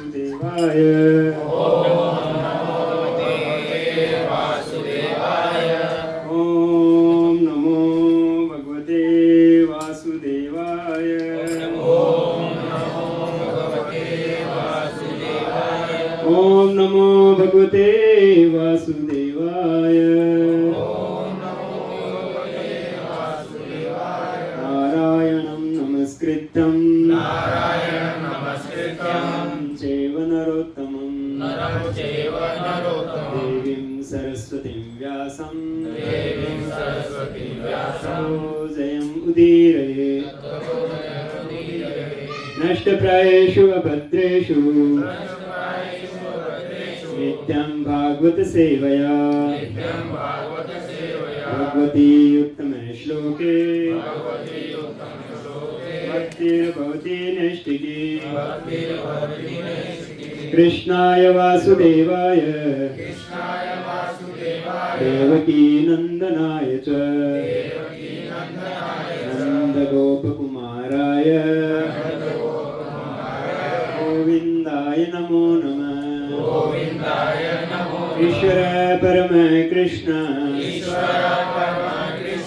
वासुदेवाय। ओम नमो भगवते वासुदेवाय। ओम नमो भगवते वासुदेवाय। नारायणं नमस्कृत्यं चैव नरोत्तमं देवीं सरस्वतीं व्यासं जयम् उदीरये। नष्टप्रायेषु अभद्रेषु नित्यं भागवत सेवया भगवती उत्तमे श्लोके भक्तिर्भवति नैष्टिकी। कृष्णाय वासुदेवाय देवकी नंदनाय च नन्दगोपकुमाराय गोविन्दाय नमो नमः। ईश्वर परम कृष्ण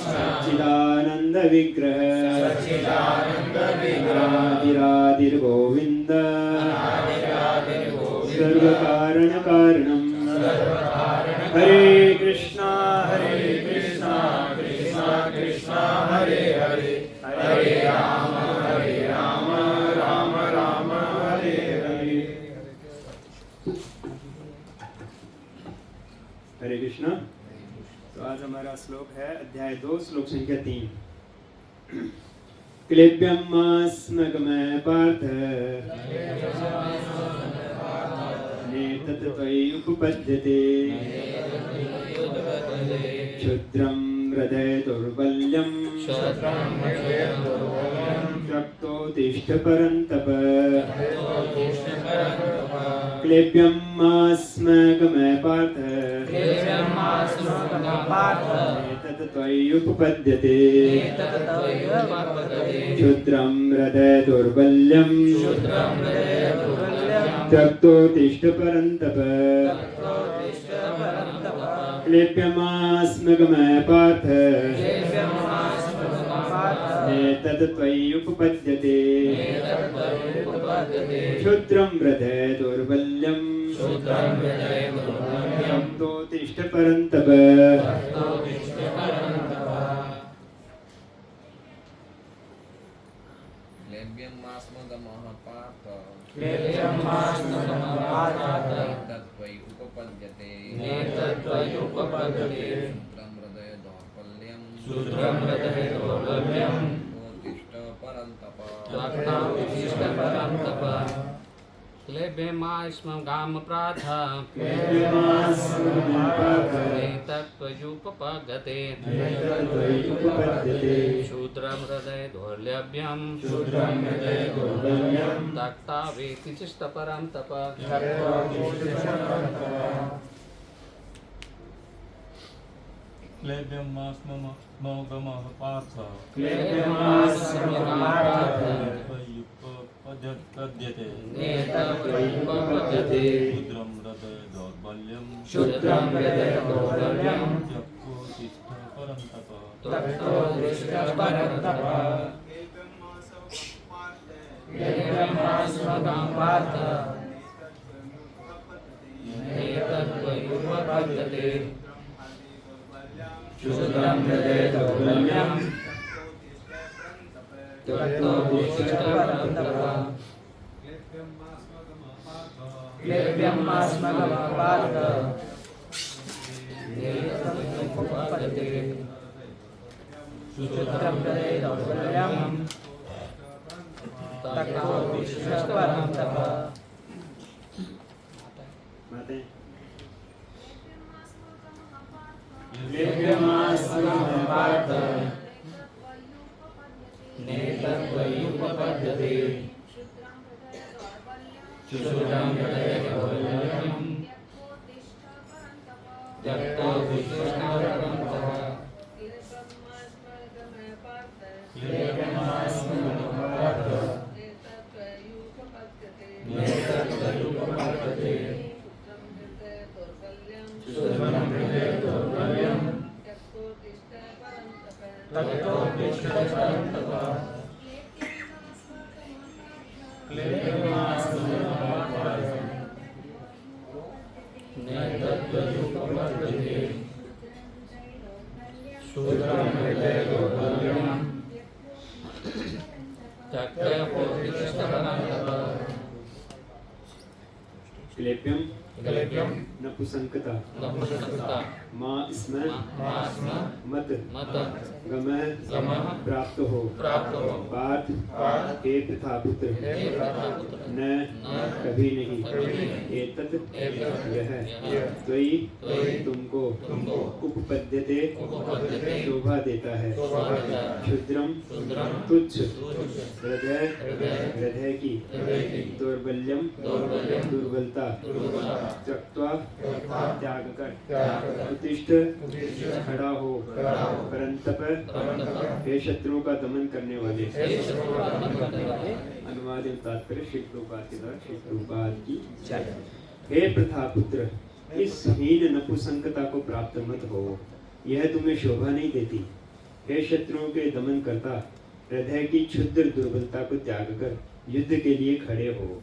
सच्चिदानंद विग्रह राधिराधिर्गोविन्द सर्व कारण कारणम। हरे कृष्णा कृष्णा कृष्णा हरे हरे हरे राम राम राम हरे हरे। हरे कृष्णा। तो आज हमारा श्लोक है अध्याय 2 श्लोक संख्या 3। क्लेब्यमास्मगमय पार्थ नेतत् त्वयि उपपद्यते क्षुद्रं हृदय दौर्बल्यं त्यक्तोत्तिष्ठ परन्तप। क्लेब्यमास्मगमय पार्थ नेतत् त्वयि उपपद्यते क्षुद्रं हृदय दौर्बल्यं त्यक्तोत्तिष्ठ परन्तप। क्लेब्यमास्मगमय पार्थ नेतत् त्वयि उपपद्यते क्षुद्रं हृदय दौर्बल्यं त्यक्तोत्तिष्ठ परन्तप। क्लेब्यमास्मगमः पार्थ नेतत् त्वयि उपपद्यते क्षुद्रं हृदय दौर्बल्यं त्यक्तोत्तिष्ठ परन्तप। क्लेब्यमास्मगमः पार्थ उपपद्यते क्षुद्रं हृदय दौर्बल्यं त्यक्तोत्तिष्ठ परन्तप। क्लेब्यमास्मगमः पार्थ नेतत् त्वयि उपपद्यते क्षुद्रं हृदय दौर्बल्यं त्यक्तोत्तिष्ठ परन्तप। क्लेब्यमास्मगमः पार्थ नेतत् त्वयि उपपद्यते क्षुद्रं हृदय दौर्बल्यं त्यक्तोत्तिष्ठ परन्तप। क्लेब्यमास्मगमय पार्थ नेतत् त्वयि उपपद्यते क्षुद्रं हृदय दौर्बल्यं त्यक्तोत्तिष्ठ परन्तप। क्लेब्यमास्मगमः पार्थ नेतत् त्वयि क्षुद्रं हृदय दौर्बल्यं तत्त्वोत्तिष्ठ परन्तप क्लेशमास्मरमापारम् नैतद्वयुपपद्यते क्षुद्रं हृदय दौर्बल्यं तत्त्वोत्तिष्ठ परन्तप क्लेप्यम नपुसंकता माँ स्म मत गमः प्राप्त हो पार्थ हे पिता पुत्र न कभी नहीं एतत् यह त्वयि तुमको उपपद्यते शोभा देता है क्षुद्रम तुच्छ हृदय की दौर्बल्यम दुर्बलता त्यक्त्वा त्याग कर उत्तिष्ठ खड़ा हो परंतप हे शत्रुओं का दमन करने वाले। अनुवाद एवं तात्पर्य श्री प्रभुपाद के द्वारा श्री प्रभुपाद की जय। हे प्रथा पुत्र, इस हीन नपुंसकता को प्राप्त मत हो, यह तुम्हें शोभा नहीं देती। हे शत्रुओं के दमन करता, हृदय की क्षुद्र दुर्बलता को त्याग कर युद्ध के लिए खड़े हो।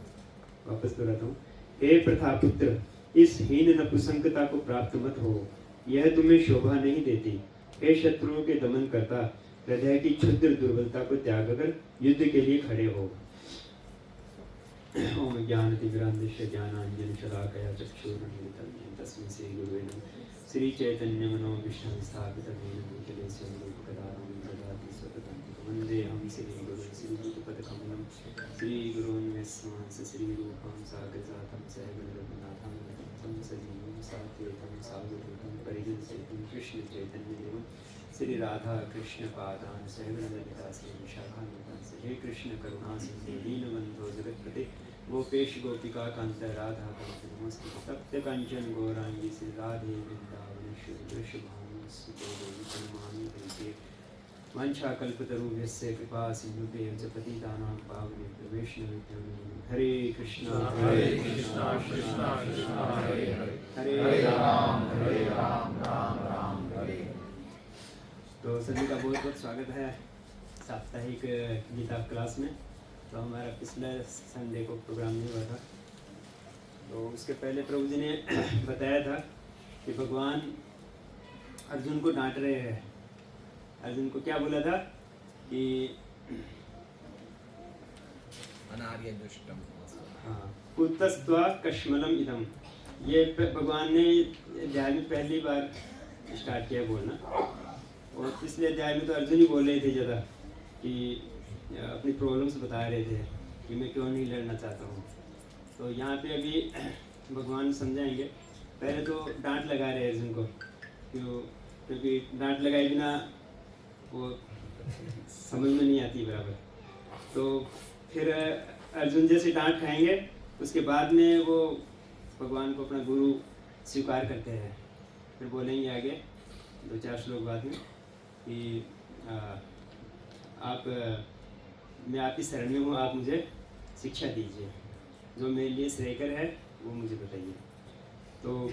वापस दोहराता हूँ, हे प्रथा पुत्र, इस हीन नपुंसकता को प्राप्त मत हो, यह तुम्हें शोभा नहीं देती। हे शत्रुओं के दमन करता, हृदय की क्षुद्र दुर्बलता को त्याग कर युद्ध के लिए खड़े हो। ओम ज्ञानतिमिरान्धस्य ज्ञानाञ्जन शलाकया चक्षुरुन्मिलितं येन तस्मै श्रीगुरुवे नमः। श्री चैतन्य मनोभीष्टं स्थापितं येन भूतले स्वरूपकदानं ददाति स्वपदं वन्देऽहं श्रीगुरुं श्रीयुतपदकमलं श्रीगुरून् यस्मांस श्रीरूपं साग्रजातं सहगणरघुनाथं तं सजीवं साद्वैतं सावधूतं परिजनसहितं कृष्णचैतन्यदेवं श्री राधा कृष्ण पादान सहगणललिता श्री विशाखान्वितांस। हे कृष्ण करुणा सिंधु दीनबंधो जगत्पते गोपेश गोपिका कांत राधा कांत नमस्ते। सत्य कंचन गौरांगी श्री राधे वृंदावनेश्वरी वृषभानुसुते देवी प्रणमामि हरिप्रिये। वाञ्छाकल्पतरुभ्यश्च कृपा सिन्धुभ्यः च पतितानां पावनेभ्यो वैष्णवेभ्यो नमो नमः। हरे कृष्णा कृष्णा कृष्णा हरे हरे हरे राम राम राम हरे। तो सभी का बहुत बहुत स्वागत है साप्ताहिक गीता क्लास में। तो हमारा पिछले संडे को प्रोग्राम नहीं हुआ था, तो उसके पहले प्रभु जी ने बताया था कि भगवान अर्जुन को डांट रहे हैं। अर्जुन को क्या बोला था कि अनार्य दुष्टम, हाँ, कुतस्त्वा कश्मलम इदम। ये भगवान ने अध्याय में पहली बार स्टार्ट किया बोलना, और पिछले अध्याय में तो अर्जुन ही बोल रहे थे ज़्यादा कि अपनी प्रॉब्लम्स बता रहे थे कि मैं क्यों नहीं लड़ना चाहता हूँ। तो यहाँ पे अभी भगवान समझाएंगे। पहले तो डांट लगा रहे हैं अर्जुन को, क्योंकि डांट लगाए बिना वो समझ में नहीं आती बराबर। तो फिर अर्जुन जैसे डांट खाएंगे, उसके बाद में वो भगवान को अपना गुरु स्वीकार करते हैं। फिर बोलेंगे आगे 2-4 श्लोक बाद में कि मैं आपकी शरण में हूँ, आप मुझे शिक्षा दीजिए, जो मेरे लिए श्रेयकर है वो मुझे बताइए। तो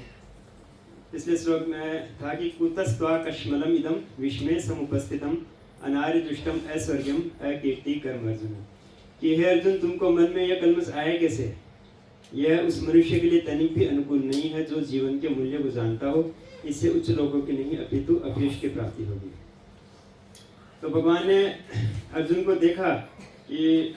पिछले श्लोक में था कि कुतस्त्वा कश्मलम इदम विस्मय समुपस्थितम अनार्य दुष्टम ऐश्वर्यम अकीर्ति कर्म अर्जुन। कि हे अर्जुन, तुमको मन में यह कल्मश आया कैसे? यह उस मनुष्य के लिए तनिक भी अनुकूल नहीं है जो जीवन के मूल्य को जानता हो। इससे उच्च लोगों की नहीं अपितु अपयश की प्राप्ति होगी। तो भगवान ने अर्जुन को देखा कि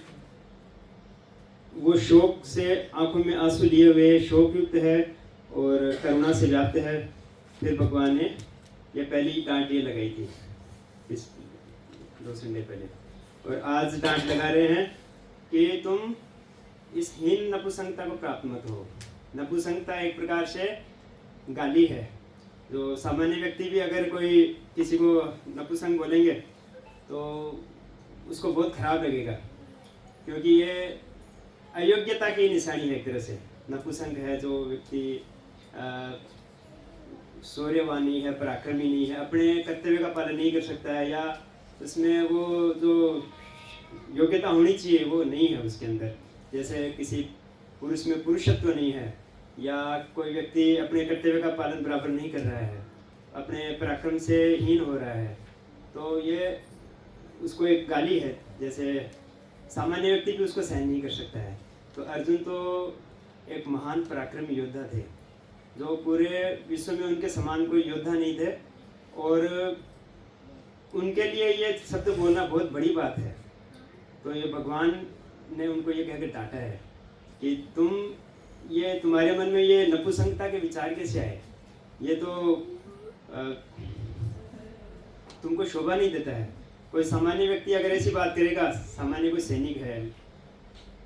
वो शोक से आंखों में आंसू लिए हुए शोक युक्त है और करुणा से व्याप्त है। फिर भगवान ने ये पहली डांट ये लगाई थी इस 2 संडे पहले, और आज डांट लगा रहे हैं कि तुम इस हीन नपुंसकता को प्राप्त मत हो। नपुंसकता एक प्रकार से गाली है। जो सामान्य व्यक्ति भी अगर कोई किसी को नपुंसक बोलेंगे तो उसको बहुत खराब लगेगा, क्योंकि ये अयोग्यता की निशानी है। एक तरह से नपुंसक है जो व्यक्ति शौर्यवानी है, पराक्रमी नहीं है, अपने कर्तव्य का पालन नहीं कर सकता है, या उसमें वो जो योग्यता होनी चाहिए वो नहीं है उसके अंदर। जैसे किसी पुरुष में पुरुषत्व नहीं है, या कोई व्यक्ति अपने कर्तव्य का पालन बराबर नहीं कर रहा है, अपने पराक्रम से हीन हो रहा है, तो ये उसको एक गाली है। जैसे सामान्य व्यक्ति भी उसको सहन नहीं कर सकता है। तो अर्जुन तो एक महान पराक्रमी योद्धा थे, जो पूरे विश्व में उनके समान कोई योद्धा नहीं थे, और उनके लिए ये शब्द बोलना बहुत बड़ी बात है। तो ये भगवान ने उनको ये कहकर डांटा है कि तुम्हारे मन में ये नपुंसकता के विचार कैसे आए, ये तो तुमको शोभा नहीं देता है। कोई सामान्य व्यक्ति अगर ऐसी बात करेगा, सामान्य कोई सैनिक है,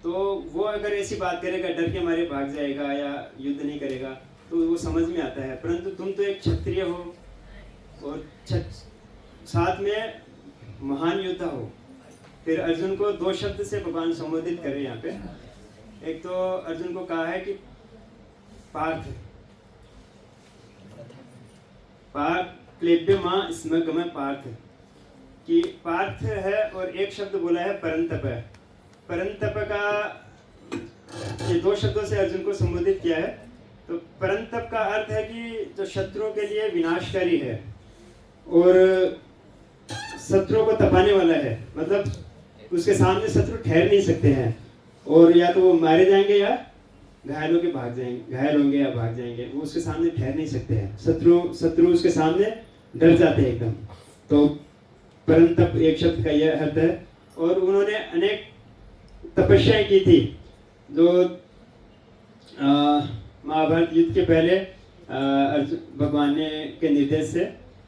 तो वो अगर ऐसी बात करेगा डर के मारे भाग जाएगा या युद्ध नहीं करेगा, तो वो समझ में आता है। परंतु तुम तो एक क्षत्रिय हो और साथ में महान योद्धा हो। फिर अर्जुन को 2 शब्द से भगवान संबोधित करे यहाँ पे। एक तो अर्जुन को कहा है कि पार्थ क्लेब्य माँ स्म गम पार्थ, कि पार्थ है, और एक शब्द बोला है परंतप। परंतप का ये 2 शब्दों से अर्जुन को संबोधित किया है। तो परंतप का अर्थ है कि जो शत्रुओं के लिए विनाशकारी है और शत्रुओं को तपाने वाला है, मतलब उसके सामने शत्रु ठहर नहीं सकते हैं, और या तो वो मारे जाएंगे या घायल होंगे या भाग जाएंगे, वो उसके सामने ठहर नहीं सकते हैं। शत्रु उसके सामने डर जाते हैं एकदम। तो परंतप एक शब्द का यह अर्थ है। और उन्होंने अनेक तपस्याएं की थी, जो महाभारत युद्ध के पहले भगवान ने के निर्देश से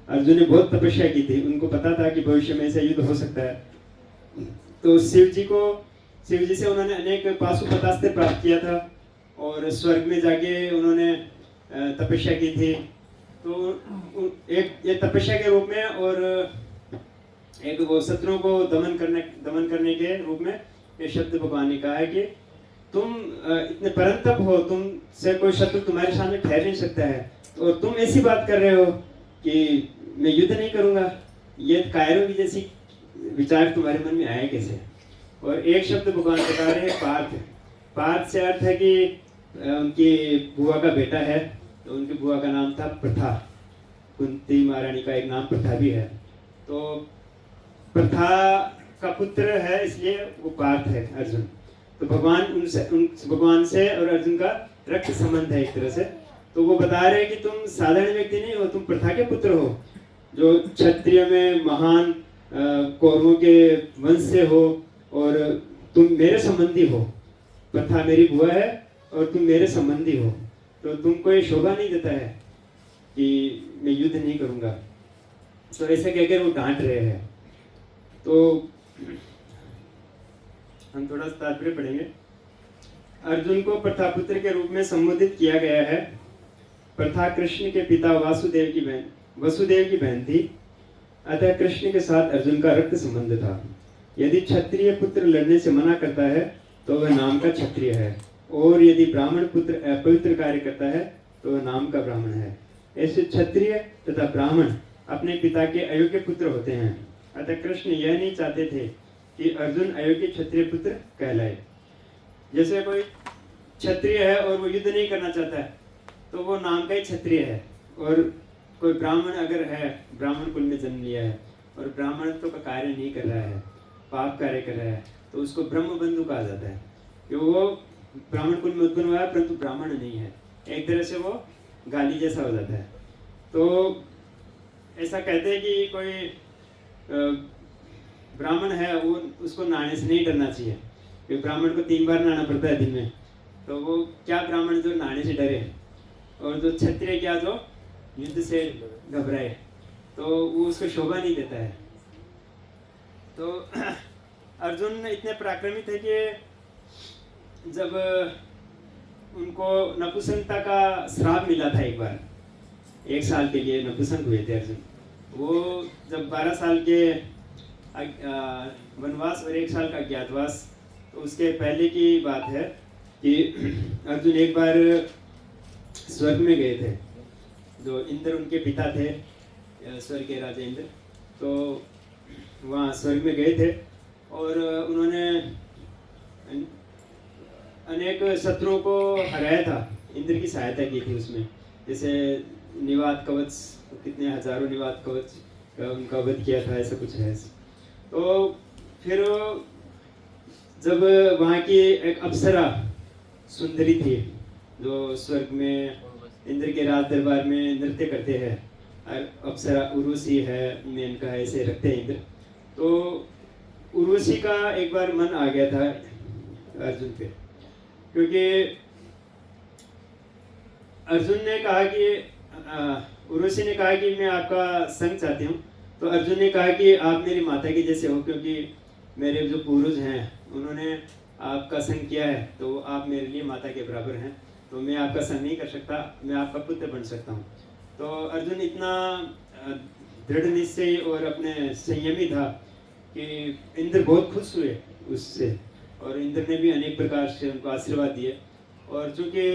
अर्जुन ने बहुत तपस्या की थी। उनको पता था कि भविष्य में ऐसा युद्ध हो सकता है। तो शिव जी से उन्होंने अनेक पाशुपतास्त्र प्राप्त किया था, और स्वर्ग में जाके उन्होंने तपस्या की थी। तो एक ये तपस्या के रूप में, और एक वो शत्रुओं को दमन करने के रूप में ये शब्द भगवान ने कहा है कि तुम इतने परंतप हो, तुम से कोई शत्रु तुम्हारे सामने ठहर नहीं सकता है, और तुम ऐसी बात कर रहे हो कि मैं युद्ध नहीं करूंगा। ये कायरों की जैसी विचार तुम्हारे मन में आए कैसे? और एक शब्द भगवान बता रहे हैं पार्थ से अर्थ है कि उनकी बुआ का बेटा है। तो उनकी बुआ का नाम था प्रथा, कुंती महारानी का एक नाम प्रथा भी है। तो प्रथा का पुत्र है, इसलिए वो पार्थ है अर्जुन। तो भगवान से और अर्जुन का रक्त संबंध है एक तरह से। तो वो बता रहे हैं कि तुम साधारण व्यक्ति नहीं हो, तुम प्रथा के पुत्र हो, जो क्षत्रिय में महान कौरवों के वंश से हो, और तुम मेरे संबंधी हो। प्रथा मेरी बुआ है और तुम मेरे संबंधी हो, तो तुमको ये शोभा नहीं देता है कि मैं युद्ध नहीं करूंगा। तो ऐसे कहकर वो डांट रहे हैं। तो हम थोड़ा तात्पर्य पढ़ेंगे। अर्जुन को प्रथापुत्र के रूप में संबोधित किया गया है। प्रथा कृष्ण के पिता वसुदेव की बहन थी, अतः कृष्ण के साथ अर्जुन का रक्त संबंध था। यदि क्षत्रिय पुत्र लड़ने से मना करता है तो वह नाम का क्षत्रिय है, और यदि ब्राह्मण पुत्र अपवित्र कार्य करता है तो वह नाम का ब्राह्मण है। ऐसे क्षत्रिय तथा ब्राह्मण अपने पिता के अयोग्य पुत्र होते हैं। अतः कृष्ण यह नहीं चाहते थे कि अर्जुन अयोग्य क्षत्रिय पुत्र कहलाए। जैसे कोई क्षत्रिय है और वो युद्ध नहीं करना चाहता है तो वो नाम का ही क्षत्रिय है, और कोई ब्राह्मण अगर है, ब्राह्मण कुल में जन्म लिया है और ब्राह्मणत्व का कार्य नहीं कर रहा है, पाप कार्य कर रहा है, तो उसको ब्रह्म बंधु कहा जाता है। क्यों? वो ब्राह्मण कुल में उत्पन्न हुआ है परंतु ब्राह्मण नहीं है, एक तरह से वो गाली जैसा हो जाता है। तो ऐसा कहते हैं कि कोई ब्राह्मण है वो उसको नहाने से नहीं डरना चाहिए, क्योंकि ब्राह्मण को 3 बार नहाना पड़ता है दिन में। तो वो क्या ब्राह्मण जो नहाने से डरे, और जो क्षत्रिय क्या जो युद्ध से घबराए, तो वो उसको शोभा नहीं देता है। तो अर्जुन इतने पराक्रमी थे कि जब उनको नपुंसकता का श्राप मिला था, एक बार 1 साल के लिए नपुंसक हुए थे अर्जुन। वो जब 12 साल के वनवास और 1 साल का अज्ञातवास, तो उसके पहले की बात है कि अर्जुन एक बार स्वर्ग में गए थे। जो इंद्र उनके पिता थे, स्वर्ग के राजा इंद्र, तो वहाँ स्वर्ग में गए थे और उन्होंने अनेक शत्रुओं को हराया था, इंद्र की सहायता की थी उसमें। जैसे निवात कवच, कितने हजारों निवात कवच का उनका वध किया था, ऐसा कुछ है। तो फिर जब वहाँ की एक अप्सरा सुंदरी थी जो स्वर्ग में इंद्र के राज दरबार में नृत्य करते हैं, और अप्सरा उर्वशी है, मेनका है, ऐसे रखते हैं इंद्र। तो उर्वशी का एक बार मन आ गया था अर्जुन पे, क्योंकि अर्जुन ने कहा कि उर्वशी ने कहा कि मैं आपका संग चाहती हूँ। तो अर्जुन ने कहा कि आप मेरी माता के जैसे हो, क्योंकि मेरे जो पूर्वज हैं उन्होंने आपका संग किया है, तो आप मेरे लिए माता के बराबर हैं, तो मैं आपका संग नहीं कर सकता, मैं आपका पुत्र बन सकता हूँ। तो अर्जुन इतना दृढ़ निश्चय और अपने संयमी था कि इंद्र बहुत खुश हुए उससे, और इंद्र ने भी अनेक प्रकार से उनको आशीर्वाद दिए। और चूंकि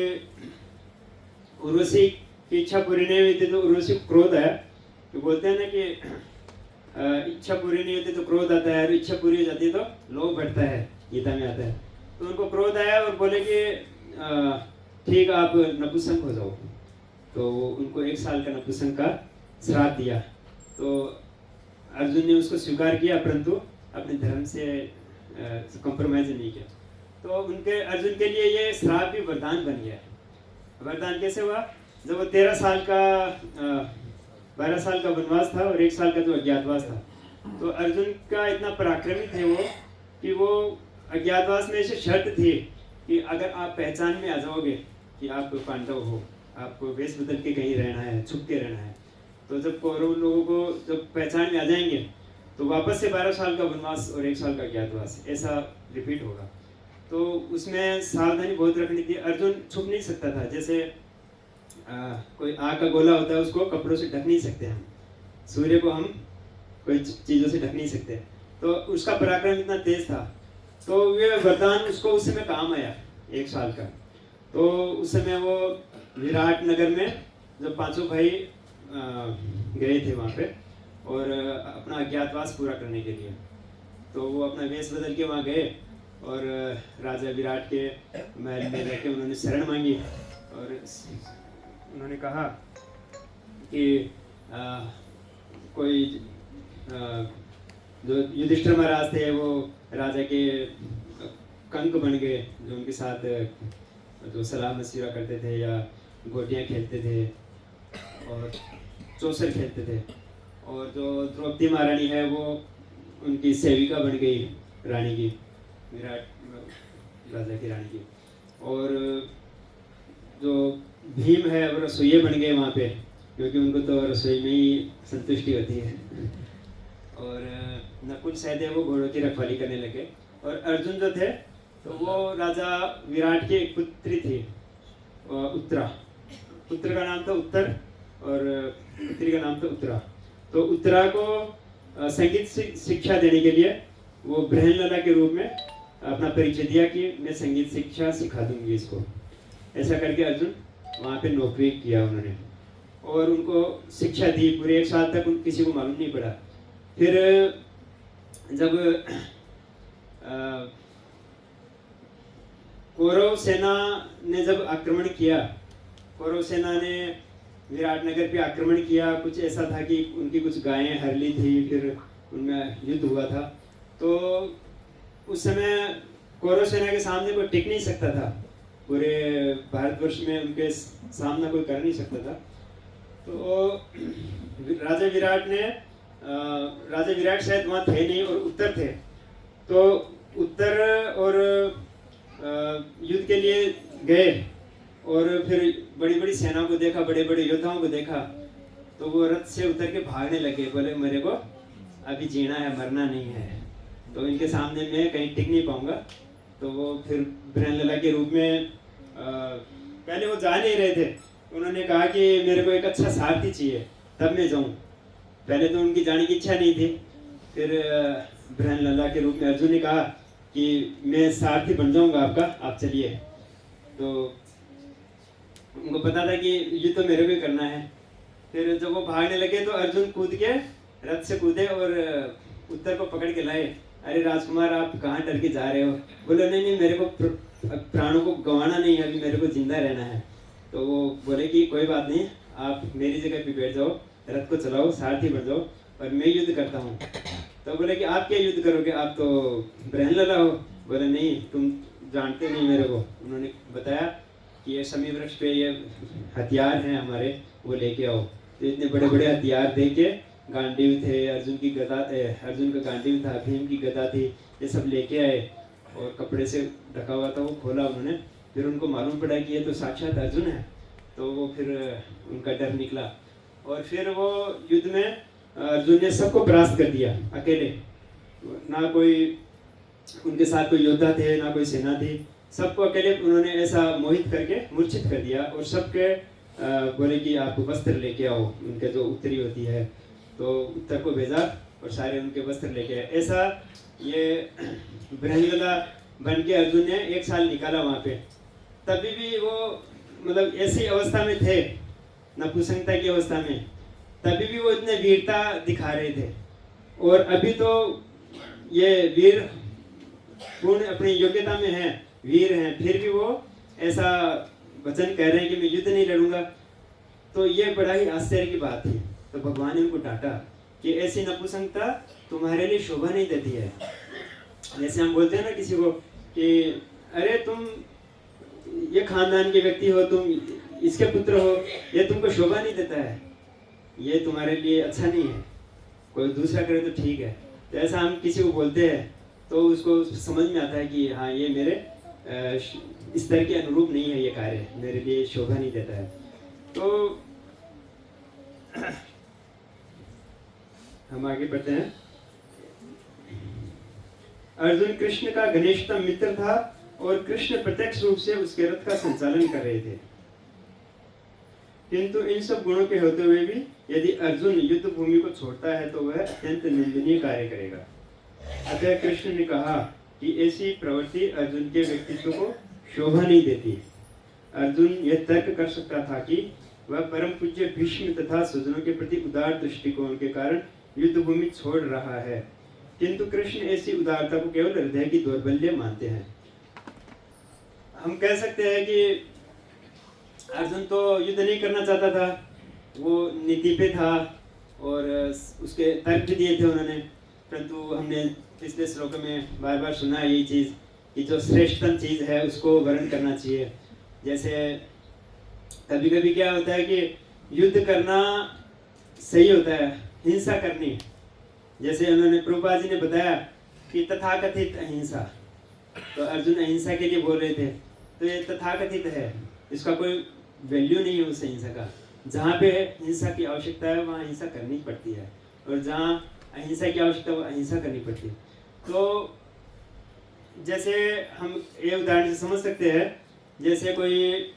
उर्वशी की इच्छा पूरी नहीं हुई थी तो उर्वशी को क्रोध आया। तो बोलते हैं ना कि इच्छा पूरी नहीं होती तो क्रोध आता है, और इच्छा पूरी हो जाती है तो लोभ बढ़ता है, गीता में आता है। तो उनको क्रोध आया और बोले कि ठीक, आप नपुंसक हो जाओ। तो उनको 1 साल का नपुंसक का श्राप दिया। तो अर्जुन ने उसको स्वीकार किया, परंतु अपने धर्म से कॉम्प्रोमाइज नहीं किया। तो उनके अर्जुन के लिए ये श्राप भी वरदान बन गया। वरदान कैसे हुआ? जब वो 13 साल का 12 साल का वनवास था और 1 साल का जो अज्ञातवास था, तो अर्जुन का इतना पराक्रमी थे वो कि वो अज्ञातवास में ऐसी शर्त थी कि अगर आप पहचान में आ जाओगे कि आप पांडव हो, आपको वेश बदल के कहीं रहना है, छुप के रहना है, तो जब कौरव लोगों को जब पहचान में आ जाएंगे तो वापस से 12 साल का वनवास और 1 साल का अज्ञातवास ऐसा रिपीट होगा। तो उसमें सावधानी बहुत रखनी थी। अर्जुन छुप नहीं सकता था, जैसे कोई आग का गोला होता है, उसको कपड़ों से ढक नहीं सकते हम, सूर्य को हम कोई चीज़ों से ढक नहीं सकते। तो उसका पराक्रम इतना तेज था, तो ये वरदान उसको उस समय काम आया 1 साल का। तो उस समय वो विराट नगर में जब 5 भाई गए थे वहाँ पे, और अपना अज्ञातवास पूरा करने के लिए, तो वो अपना वेश बदल के वहाँ गए और राजा विराट के महल में रह के उन्होंने शरण मांगी, और उन्होंने कहा कि कोई जो युधिष्ठिर महाराज थे वो राजा के कंक बन गए, जो उनके साथ जो सलाह मशविरा करते थे या गोटियाँ खेलते थे और चौसर खेलते थे। और जो द्रौपदी महारानी है वो उनकी सेविका बन गई, रानी की, विराट राजा की रानी की। और जो भीम है वो रसोइये बन गए वहाँ पे, क्योंकि उनको तो रसोई में ही संतुष्टि होती है। और नकुल सहदेव वो घोड़ों की रखवाली करने लगे। और अर्जुन जो थे तो वो राजा विराट की एक पुत्री थी, उत्तरा। पुत्र का नाम था उत्तर और पुत्री का नाम था उत्तरा। तो उत्तरा को संगीत शिक्षा देने के लिए वो बृहनलला के रूप में अपना परिचय दिया कि मैं संगीत शिक्षा सिखा दूंगी इसको। ऐसा करके अर्जुन वहाँ पे नौकरी किया उन्होंने, और उनको शिक्षा दी। पूरे 1 साल तक किसी को मालूम नहीं पड़ा। फिर जब कौरव सेना ने जब आक्रमण किया, कौरव सेना ने विराटनगर पे आक्रमण किया। कुछ ऐसा था कि उनकी कुछ गायें हरली थी, फिर उनमें युद्ध हुआ था। तो उस समय कौरव सेना के सामने कोई टिक नहीं सकता था, पूरे भारतवर्ष में उनके सामना कोई कर नहीं सकता था। तो राजा विराट शायद वहाँ थे नहीं और उत्तर थे। तो उत्तर और युद्ध के लिए गए और फिर बड़ी बड़ी सेना को देखा, बड़े बड़े योद्धाओं को देखा, तो वो रथ से उतर के भागने लगे। बोले मेरे को अभी जीना है, मरना नहीं है, तो इनके सामने मैं कहीं टिक नहीं पाऊंगा। तो वो फिर बृहनलला के रूप में पहले वो जा नहीं रहे थे। उन्होंने कहा कि मेरे को एक अच्छा सारथी चाहिए तब मैं जाऊं। पहले तो उनकी जाने की इच्छा नहीं थी। फिर बृहनलला के रूप में अर्जुन ने कहा कि मैं सारथी बन जाऊंगा आपका, आप चलिए। तो उनको पता था कि ये तो मेरे को ही करना है। फिर जब वो भागने लगे तो अर्जुन कूद के रथ से कूदे और उत्तर को पकड़ के लाए अरे राजकुमार आप कहाँ डर के जा रहे हो? बोले नहीं नहीं, मेरे को प्राणों को गंवाना नहीं है, अभी मेरे को जिंदा रहना है। तो वो बोले कि कोई बात नहीं, आप मेरी जगह पे बैठ जाओ, रथ को चलाओ, सारथी बन जाओ और मैं युद्ध करता हूँ। तो बोले कि आप क्या युद्ध करोगे, आप तो ब्रह्मलला हो। बोले नहीं, तुम जानते नहीं मेरे को। उन्होंने बताया कि ये शमी वृक्ष पे ये हथियार हैं हमारे, वो लेके आओ। तो इतने बड़े बड़े हथियार दे के, गांडीव थे, अर्जुन की गदा, अर्जुन का गांडीव था, भीम की गदा थी, ये सब लेके आए और कपड़े से ढका हुआ था, वो खोला उन्होंने। फिर उनको मालूम पड़ा कि ये तो साक्षात अर्जुन है। तो वो फिर उनका डर निकला और फिर वो युद्ध में अर्जुन ने सबको परास्त कर दिया अकेले। ना कोई उनके साथ कोई योद्धा थे, ना कोई सेना थी, सबको अकेले उन्होंने ऐसा मोहित करके मूर्छित कर दिया। और सबके बोले कि आप वस्त्र लेके आओ, उनके जो उत्तरी होती है, तो उत्तर को भेजा और सारे उनके वस्त्र लेके आए। ऐसा ये ब्रह्मलला बन के अर्जुन ने 1 साल निकाला वहाँ पे। तभी भी वो मतलब ऐसी अवस्था में थे, नपुंसकता की अवस्था में, तभी भी वो इतने वीरता दिखा रहे थे। और अभी तो ये वीर पूर्ण अपनी योग्यता में है, वीर हैं, फिर भी वो ऐसा वचन कह रहे हैं कि मैं युद्ध नहीं लड़ूंगा। तो ये बड़ा ही आश्चर्य की बात थी। तो भगवान ने उनको डांटा कि ऐसी नपुंसकता तुम्हारे लिए शोभा नहीं देती है। जैसे हम बोलते हैं ना किसी को कि अरे तुम ये खानदान के व्यक्ति हो, तुम इसके पुत्र हो, ये तुमको शोभा नहीं देता है, ये तुम्हारे लिए अच्छा नहीं है, कोई दूसरा करे तो ठीक है। तो ऐसा हम किसी को बोलते हैं तो उसको समझ में आता है कि हाँ ये मेरे स्तर के अनुरूप नहीं है, ये कार्य मेरे लिए शोभा नहीं देता है। तो हम आगे बढ़ते हैं। अर्जुन कृष्ण का घनिष्ठतम मित्र था और कृष्ण प्रत्यक्ष रूप से उसके रथ का संचालन कर रहे थे। किंतु इन सब गुणों के होते हुए भी यदि अर्जुन युद्ध भूमि को छोड़ता है तो वह अत्यंत निंदनीय कार्य करेगा। अतः कृष्ण ने कहा कि ऐसी प्रवृत्ति अर्जुन के व्यक्तित्व को शोभा नहीं देती। अर्जुन यह तर्क कर सकता था कि वह परम पूज्य भीष्म तथा स्वजनों के प्रति उदार दृष्टिकोण के कारण युद्ध भूमि छोड़ रहा है, किंतु कृष्ण ऐसी उदारता को केवल हृदय की दौर्बल्य मानते हैं। हम कह सकते हैं कि अर्जुन तो युद्ध नहीं करना चाहता था, वो नीति पे था और उसके तर्क भी दिए थे उन्होंने। परंतु हमने पिछले श्लोक में बार बार सुना है यही चीज़ कि जो श्रेष्ठतम चीज़ है उसको वर्ण करना चाहिए। जैसे कभी कभी क्या होता है कि युद्ध करना सही होता है, हिंसा करनी, जैसे उन्होंने प्रभुपाद जी ने बताया कि तथाकथित अहिंसा, तो अर्जुन अहिंसा के लिए बोल रहे थे। तो ये तथाकथित है, इसका कोई वैल्यू नहीं है उस अहिंसा का। जहाँ पे हिंसा की आवश्यकता है वहाँ हिंसा करनी पड़ती है, और जहाँ अहिंसा की आवश्यकता है वहाँ अहिंसा करनी पड़ती है। तो जैसे हम ये उदाहरण से समझ सकते हैं, जैसे कोई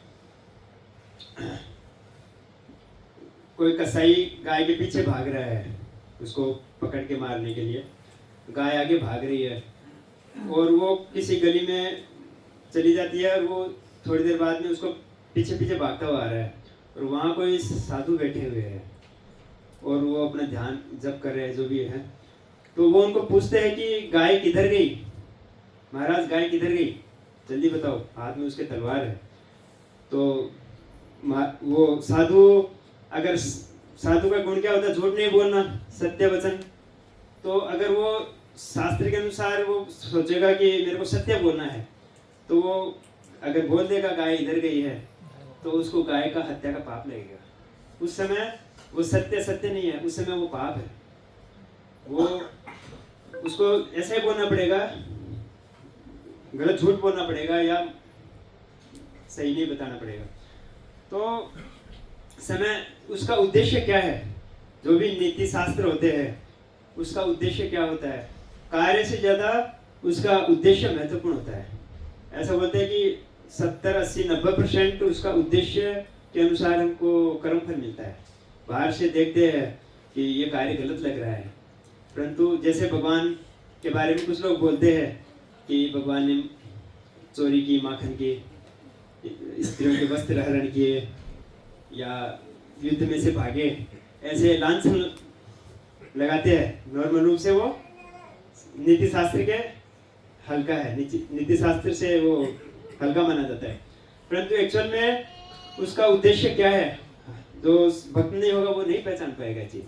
कसाई गाय के पीछे भाग रहा है उसको पकड़ के मारने के लिए। गाय आगे भाग रही है और वो किसी गली में चली जाती है और वो थोड़ी देर बाद में उसको पीछे पीछे भागता हुआ आ रहा है, और वहाँ कोई साधु बैठे हुए हैं और वो अपना ध्यान जप कर रहे हैं जो भी है। तो वो उनको पूछते हैं कि गाय किधर गई, महाराज गाय किधर गई, जल्दी बताओ। हाथ में उसके तलवार है। तो वो साधु, अगर साधु का गुण क्या होता है, झूठ नहीं बोलना, सत्य वचन। तो अगर वो शास्त्र के अनुसार वो सोचेगा कि मेरे को सत्य बोलना है, तो वो अगर बोल देगा गाय इधर गई है, तो उसको गाय का हत्या का पाप लगेगा। उस समय वो सत्य सत्य नहीं है, उस समय वो पाप है। वो उसको ऐसे बोलना पड़ेगा, गलत झूठ बोलना पड़ेगा या सही नहीं बताना पड़ेगा। तो समय उसका उद्देश्य क्या है, जो भी नीति शास्त्र होते हैं उसका उद्देश्य क्या होता है, कार्य से ज्यादा उसका उद्देश्य महत्वपूर्ण होता है। ऐसा बोलते हैं कि 70, 80, 90% उसका उद्देश्य के अनुसार हमको कर्मफल मिलता है। बाहर से देखते हैं कि ये कार्य गलत लग रहा है, परंतु जैसे भगवान के बारे में कुछ लोग बोलते हैं कि भगवान ने चोरी की, माखन की, स्त्रियों के वस्त्र हरण किए या युद्ध में से भागे, ऐसे लांछन लगाते हैं। नॉर्मल रूप से वो नीति शास्त्र के हल्का है, नीति शास्त्र से वो हल्का माना जाता है, परंतु एक्चुअल में उसका उद्देश्य क्या है, जो भक्त नहीं होगा वो नहीं पहचान पाएगा चीज।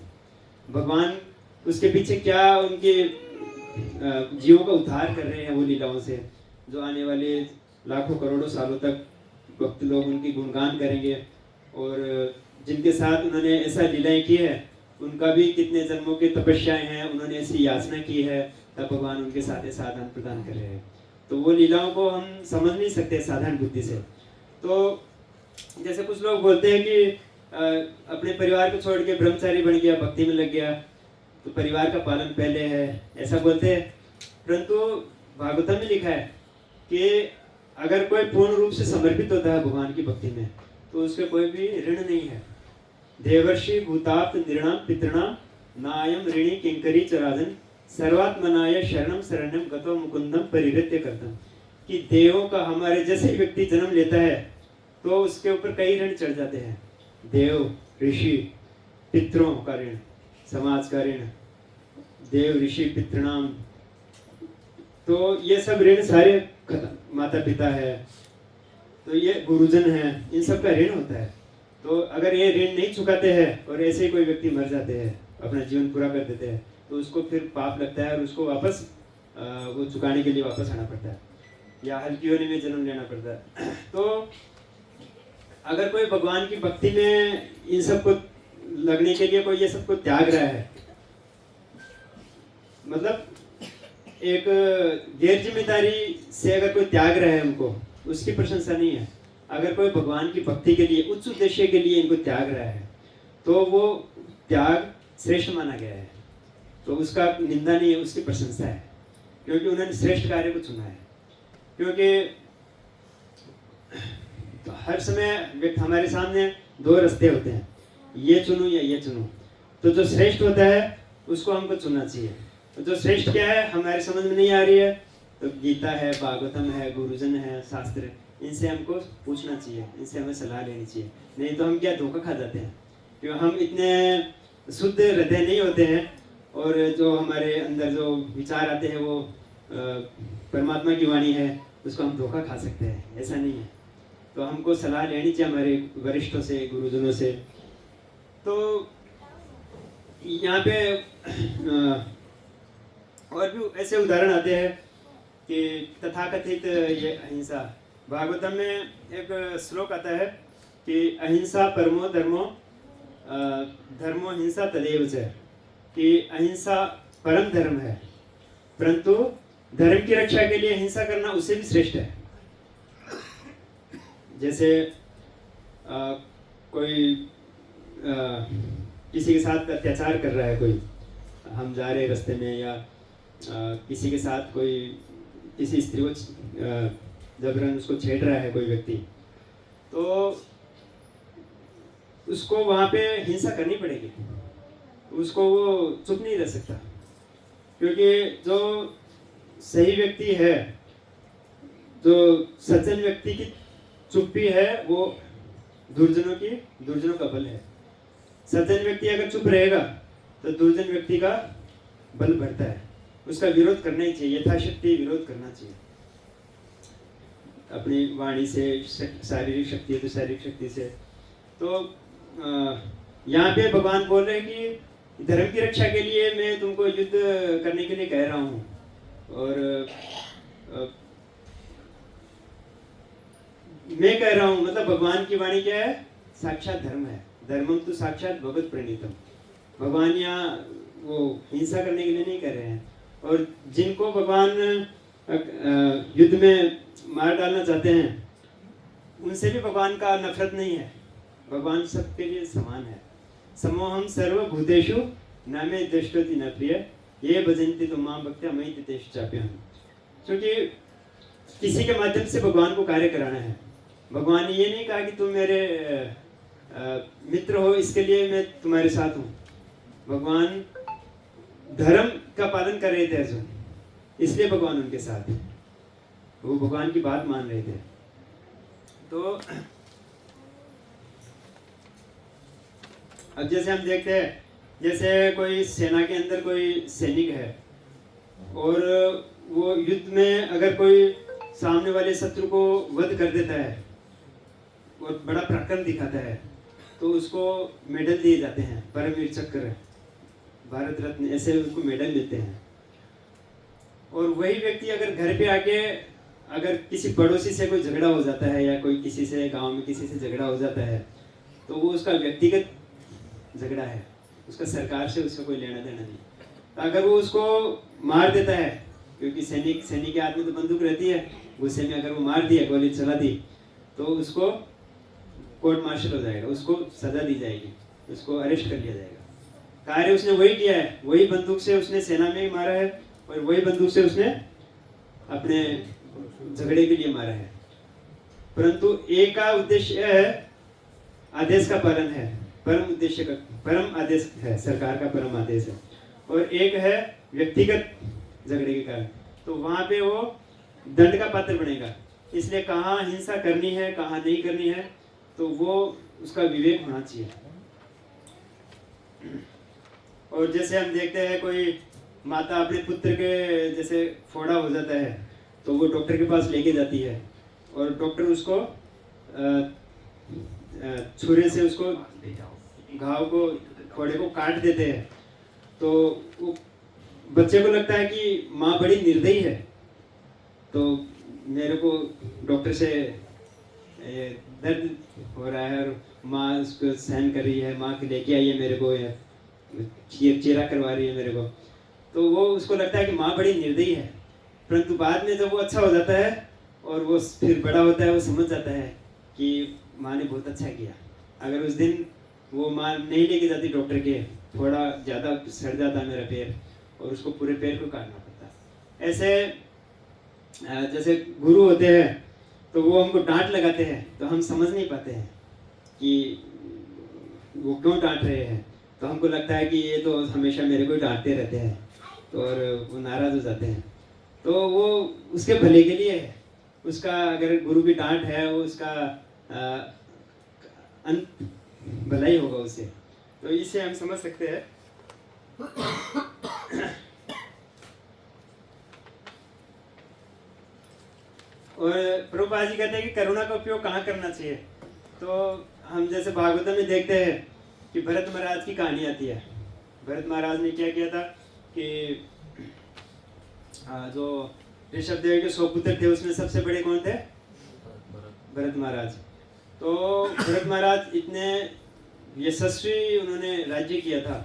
भगवान उसके पीछे क्या उनके जीवों का उद्धार कर रहे हैं वो लीलाओं से, जो आने वाले लाखों करोड़ों सालों तक भक्त लोग उनकी गुणगान करेंगे, और जिनके साथ उन्होंने ऐसा लीलाएं की है उनका भी कितने जन्मों की तपस्याएं हैं, उन्होंने ऐसी याचना की है, तब भगवान उनके साथ ऐसा आदान प्रदान कर रहे हैं। तो वो लीलाओं को हम समझ नहीं सकते साधारण बुद्धि से। तो जैसे कुछ लोग बोलते हैं कि अपने परिवार को छोड़ के ब्रह्मचारी बन गया, भक्ति में लग गया, तो परिवार का पालन पहले है, ऐसा बोलते हैं। परंतु भागवतम में लिखा है कि अगर कोई पूर्ण रूप से समर्पित होता है भगवान की भक्ति में, तो उसका कोई भी ऋण नहीं है। देवर्षि भूताप्त नृणाम पितृणाम नायम ऋणी किंकरी चराजन सर्वात्मनाय शरणम शरणम गतो मुकुंदम परिहृत्य करतम। कि देवों का हमारे जैसे व्यक्ति जन्म लेता है तो उसके ऊपर कई ऋण चढ़ जाते हैं, देव ऋषि पितरों का ऋण, समाज का ऋण, देव ऋषि पितृणाम, तो ये सब ऋण सारे माता पिता है, तो ये गुरुजन है, इन सब का ऋण होता है। तो अगर ये ऋण नहीं चुकाते हैं और ऐसे ही कोई व्यक्ति मर जाते हैं, अपना जीवन पूरा कर देते हैं, तो उसको फिर पाप लगता है और उसको वापस वो चुकाने के लिए वापस आना पड़ता है या हल्की होने में जन्म लेना पड़ता है। तो अगर कोई भगवान की भक्ति में इन सब को लगने के लिए कोई ये सब को त्याग रहा है, मतलब एक गैर जिम्मेदारी से अगर कोई त्याग रहा है उनको, उसकी प्रशंसा नहीं है। अगर कोई भगवान की भक्ति के लिए उच्च उद्देश्य के लिए इनको त्याग रहा है तो वो त्याग श्रेष्ठ माना गया है, तो उसका निंदा नहीं है, उसकी प्रशंसा है, क्योंकि उन्होंने श्रेष्ठ कार्य को चुना है। क्योंकि तो हर समय हमारे सामने दो रास्ते होते हैं, ये चुनो या ये चुनो, तो जो श्रेष्ठ होता है उसको हमको चुनना चाहिए। तो जो श्रेष्ठ क्या है हमारे समझ में नहीं आ रही है, तो गीता है, भागवतम है, गुरुजन है, शास्त्र, इनसे हमको पूछना चाहिए, इनसे हमें सलाह लेनी चाहिए। नहीं तो हम क्या धोखा खा जाते हैं, क्योंकि हम इतने शुद्ध हृदय नहीं होते हैं, और जो हमारे अंदर जो विचार आते हैं वो परमात्मा की वाणी है, उसको हम धोखा खा सकते हैं, ऐसा नहीं है। तो हमको सलाह लेनी चाहिए हमारे वरिष्ठों से, गुरुजनों से। तो यहाँ पे और भी ऐसे उदाहरण आते हैं कि तथाकथित ये अहिंसा, भागवतम में एक श्लोक आता है कि अहिंसा परमो धर्मो धर्मो हिंसा तदेव च, कि अहिंसा परम धर्म है, परंतु धर्म की रक्षा के लिए हिंसा करना उससे भी श्रेष्ठ है। जैसे कोई किसी के साथ अत्याचार कर रहा है, कोई हम जा रहे रास्ते में, या किसी के साथ कोई किसी स्त्री को जबरन उसको छेड़ रहा है कोई व्यक्ति, तो उसको वहाँ पे हिंसा करनी पड़ेगी, उसको वो चुप नहीं रह सकता, क्योंकि जो सही व्यक्ति है, जो सज्जन व्यक्ति की चुप्पी है वो दुर्जनों का बल है। सज्जन व्यक्ति अगर चुप रहेगा तो दुर्जन व्यक्ति का बल बढ़ता है, उसका विरोध करना ही चाहिए, यथाशक्ति विरोध करना चाहिए, अपनी वाणी से, शारीरिक शक्ति है तो शारीरिक शक्ति से। तो यहाँ पे भगवान बोल रहे हैं कि धर्म की रक्षा के लिए मैं तुमको युद्ध करने के लिए कह रहा हूँ, और मैं कह रहा हूँ, मतलब भगवान की वाणी क्या है, साक्षात धर्म है, धर्मम तो साक्षात भगवत प्रणीतम। भगवान यहाँ वो हिंसा करने के लिए नहीं कर रहे हैं, और जिनको भगवान युद्ध में मार डालना चाहते हैं उनसे भी भगवान का नफरत नहीं है, भगवान सबके लिए समान है। समोहम सर्वभूतेषु नामे दृष्टोति न प्रिय ये भजन्ति तो मां भक्त्या मयि तेषु चाप्यहम्। क्योंकि किसी के माध्यम से भगवान को कार्य कराना है। भगवान ने ये नहीं कहा कि तुम मेरे मित्र हो इसके लिए मैं तुम्हारे साथ हूँ। भगवान धर्म का पालन कर रहे थे अर्जुन, इसलिए भगवान उनके साथ है, वो भगवान की बात मान रहे थे। तो अब जैसे हम देखते हैं, जैसे कोई सेना के अंदर कोई सैनिक है और वो युद्ध में अगर कोई सामने वाले शत्रु को वध कर देता है और बड़ा पराक्रम दिखाता है तो उसको मेडल दिए जाते हैं, परमवीर चक्र, भारत रत्न, ऐसे उसको मेडल मिलते हैं। और वही व्यक्ति अगर घर पे आके अगर किसी पड़ोसी से कोई झगड़ा हो जाता है या कोई किसी से गांव में किसी से झगड़ा हो जाता है तो वो उसका व्यक्तिगत झगड़ा है, उसका सरकार से उसका कोई लेना देना नहीं। तो अगर वो उसको मार देता है, क्योंकि सैनिक के हाथ में तो बंदूक रहती है, गुस्से में अगर वो मार दिया, गोली चला दी, तो उसको कोर्ट मार्शल हो जाएगा, उसको सजा दी जाएगी, उसको अरेस्ट कर लिया जाएगा। कार्य उसने वही किया है, वही बंदूक से उसने सेना में ही मारा है और वही बंदूक से उसने अपने झगड़े के लिए मारा है। परंतु एक का उद्देश्य है आदेश का पालन है, परम उद्देश्य का परम आदेश है, सरकार का परम आदेश है, और एक है व्यक्तिगत झगड़े के कारण। तो वहां पे वो दंड का पात्र बनेगा। इसलिए कहाँ हिंसा करनी है कहाँ नहीं करनी है तो वो उसका विवेक होना चाहिए। और जैसे हम देखते हैं कोई माता अपने पुत्र के जैसे फोड़ा हो जाता है तो वो डॉक्टर के पास लेके जाती है और डॉक्टर उसको छुरे से उसको घाव को, फोड़े को काट देते हैं। तो वो बच्चे को लगता है कि माँ बड़ी निर्दयी है, तो मेरे को डॉक्टर से दर्द हो रहा है और माँ उसको सहन कर रही है, माँ के लेके आई है मेरे को, चेरा करवा रही है मेरे को, तो वो उसको लगता है कि माँ बड़ी निर्दयी है। परंतु बाद में जब वो अच्छा हो जाता है और वो फिर बड़ा होता है, वो समझ जाता है कि माँ ने बहुत अच्छा किया। अगर उस दिन वो माँ नहीं लेके जाती डॉक्टर के, थोड़ा ज़्यादा सड़ जाता मेरा पैर और उसको पूरे पैर को काटना पड़ता। ऐसे जैसे गुरु होते हैं तो वो हमको डांट लगाते हैं तो हम समझ नहीं पाते हैं कि वो क्यों डांट रहे हैं, तो हमको लगता है कि ये तो हमेशा मेरे को डांटते रहते हैं, तो और वो नाराज़ हो जाते हैं। तो वो उसके भले के लिए है, उसका अगर गुरु की डांट है वो उसका अंत भला ही होगा उसे। तो इसे हम समझ सकते हैं। और प्रभुपाद जी कहते हैं कि करुणा का उपयोग कहाँ करना चाहिए। तो हम जैसे भागवतम में देखते हैं कि भरत महाराज की कहानी आती है। भरत महाराज ने क्या किया था कि जो ऋषभ देव के 100 पुत्र थे उसमें सबसे बड़े कौन थे? भरत महाराज। तो भरत महाराज इतने यशस्वी उन्होंने राज्य किया था,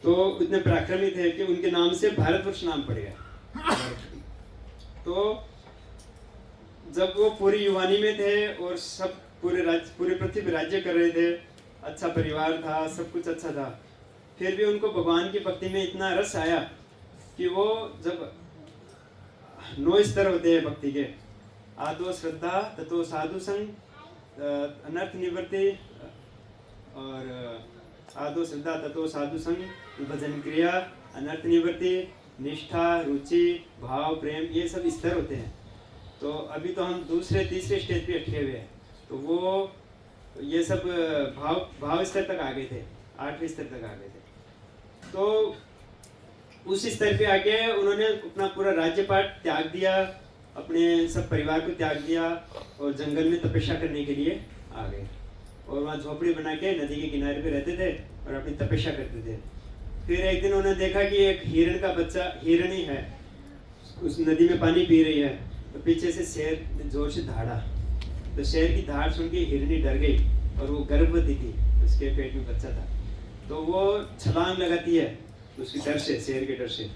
तो इतने पराक्रमी थे कि उनके नाम से भारतवर्ष नाम पड़ गया। तो जब वो पूरी युवानी में थे और सब पूरे पृथ्वी पर राज्य कर रहे थे, अच्छा परिवार था, सब कुछ अच्छा था, फिर भी उनको भगवान की भक्ति में इतना रस आया कि वो जब 9 स्तर होते हैं भक्ति के, आदो श्रद्धा, ततो साधु संग, अनर्थ निवृत्ति, और आदो श्रद्धा ततो साधु संग, भजन क्रिया, अनर्थ निवृत्ति, निष्ठा, रुचि, भाव, प्रेम, ये सब स्तर होते हैं। तो अभी तो हम दूसरे तीसरे स्टेज पे अटके हुए हैं। तो वो ये सब भाव स्तर तक आ गए थे, 8वें स्तर तक आ गए थे। तो उस स्तर पे आके उन्होंने अपना पूरा राज्यपाट त्याग दिया, अपने सब परिवार को त्याग दिया और जंगल में तपस्या करने के लिए आ गए। और वहाँ झोपड़ी बना के नदी के किनारे पे रहते थे और अपनी तपस्या करते थे। फिर एक दिन उन्होंने देखा कि एक हिरण का बच्चा, हिरण ही है, उस नदी में पानी पी रही है, तो पीछे से शेर जोर से दहाड़ा। तो शेर की दहाड़ सुन के हिरनी डर गई और वो गर्भवती थी, उसके पेट में बच्चा था। तो वो छलांग लगाती है उसकी डर से, शेर के डर से,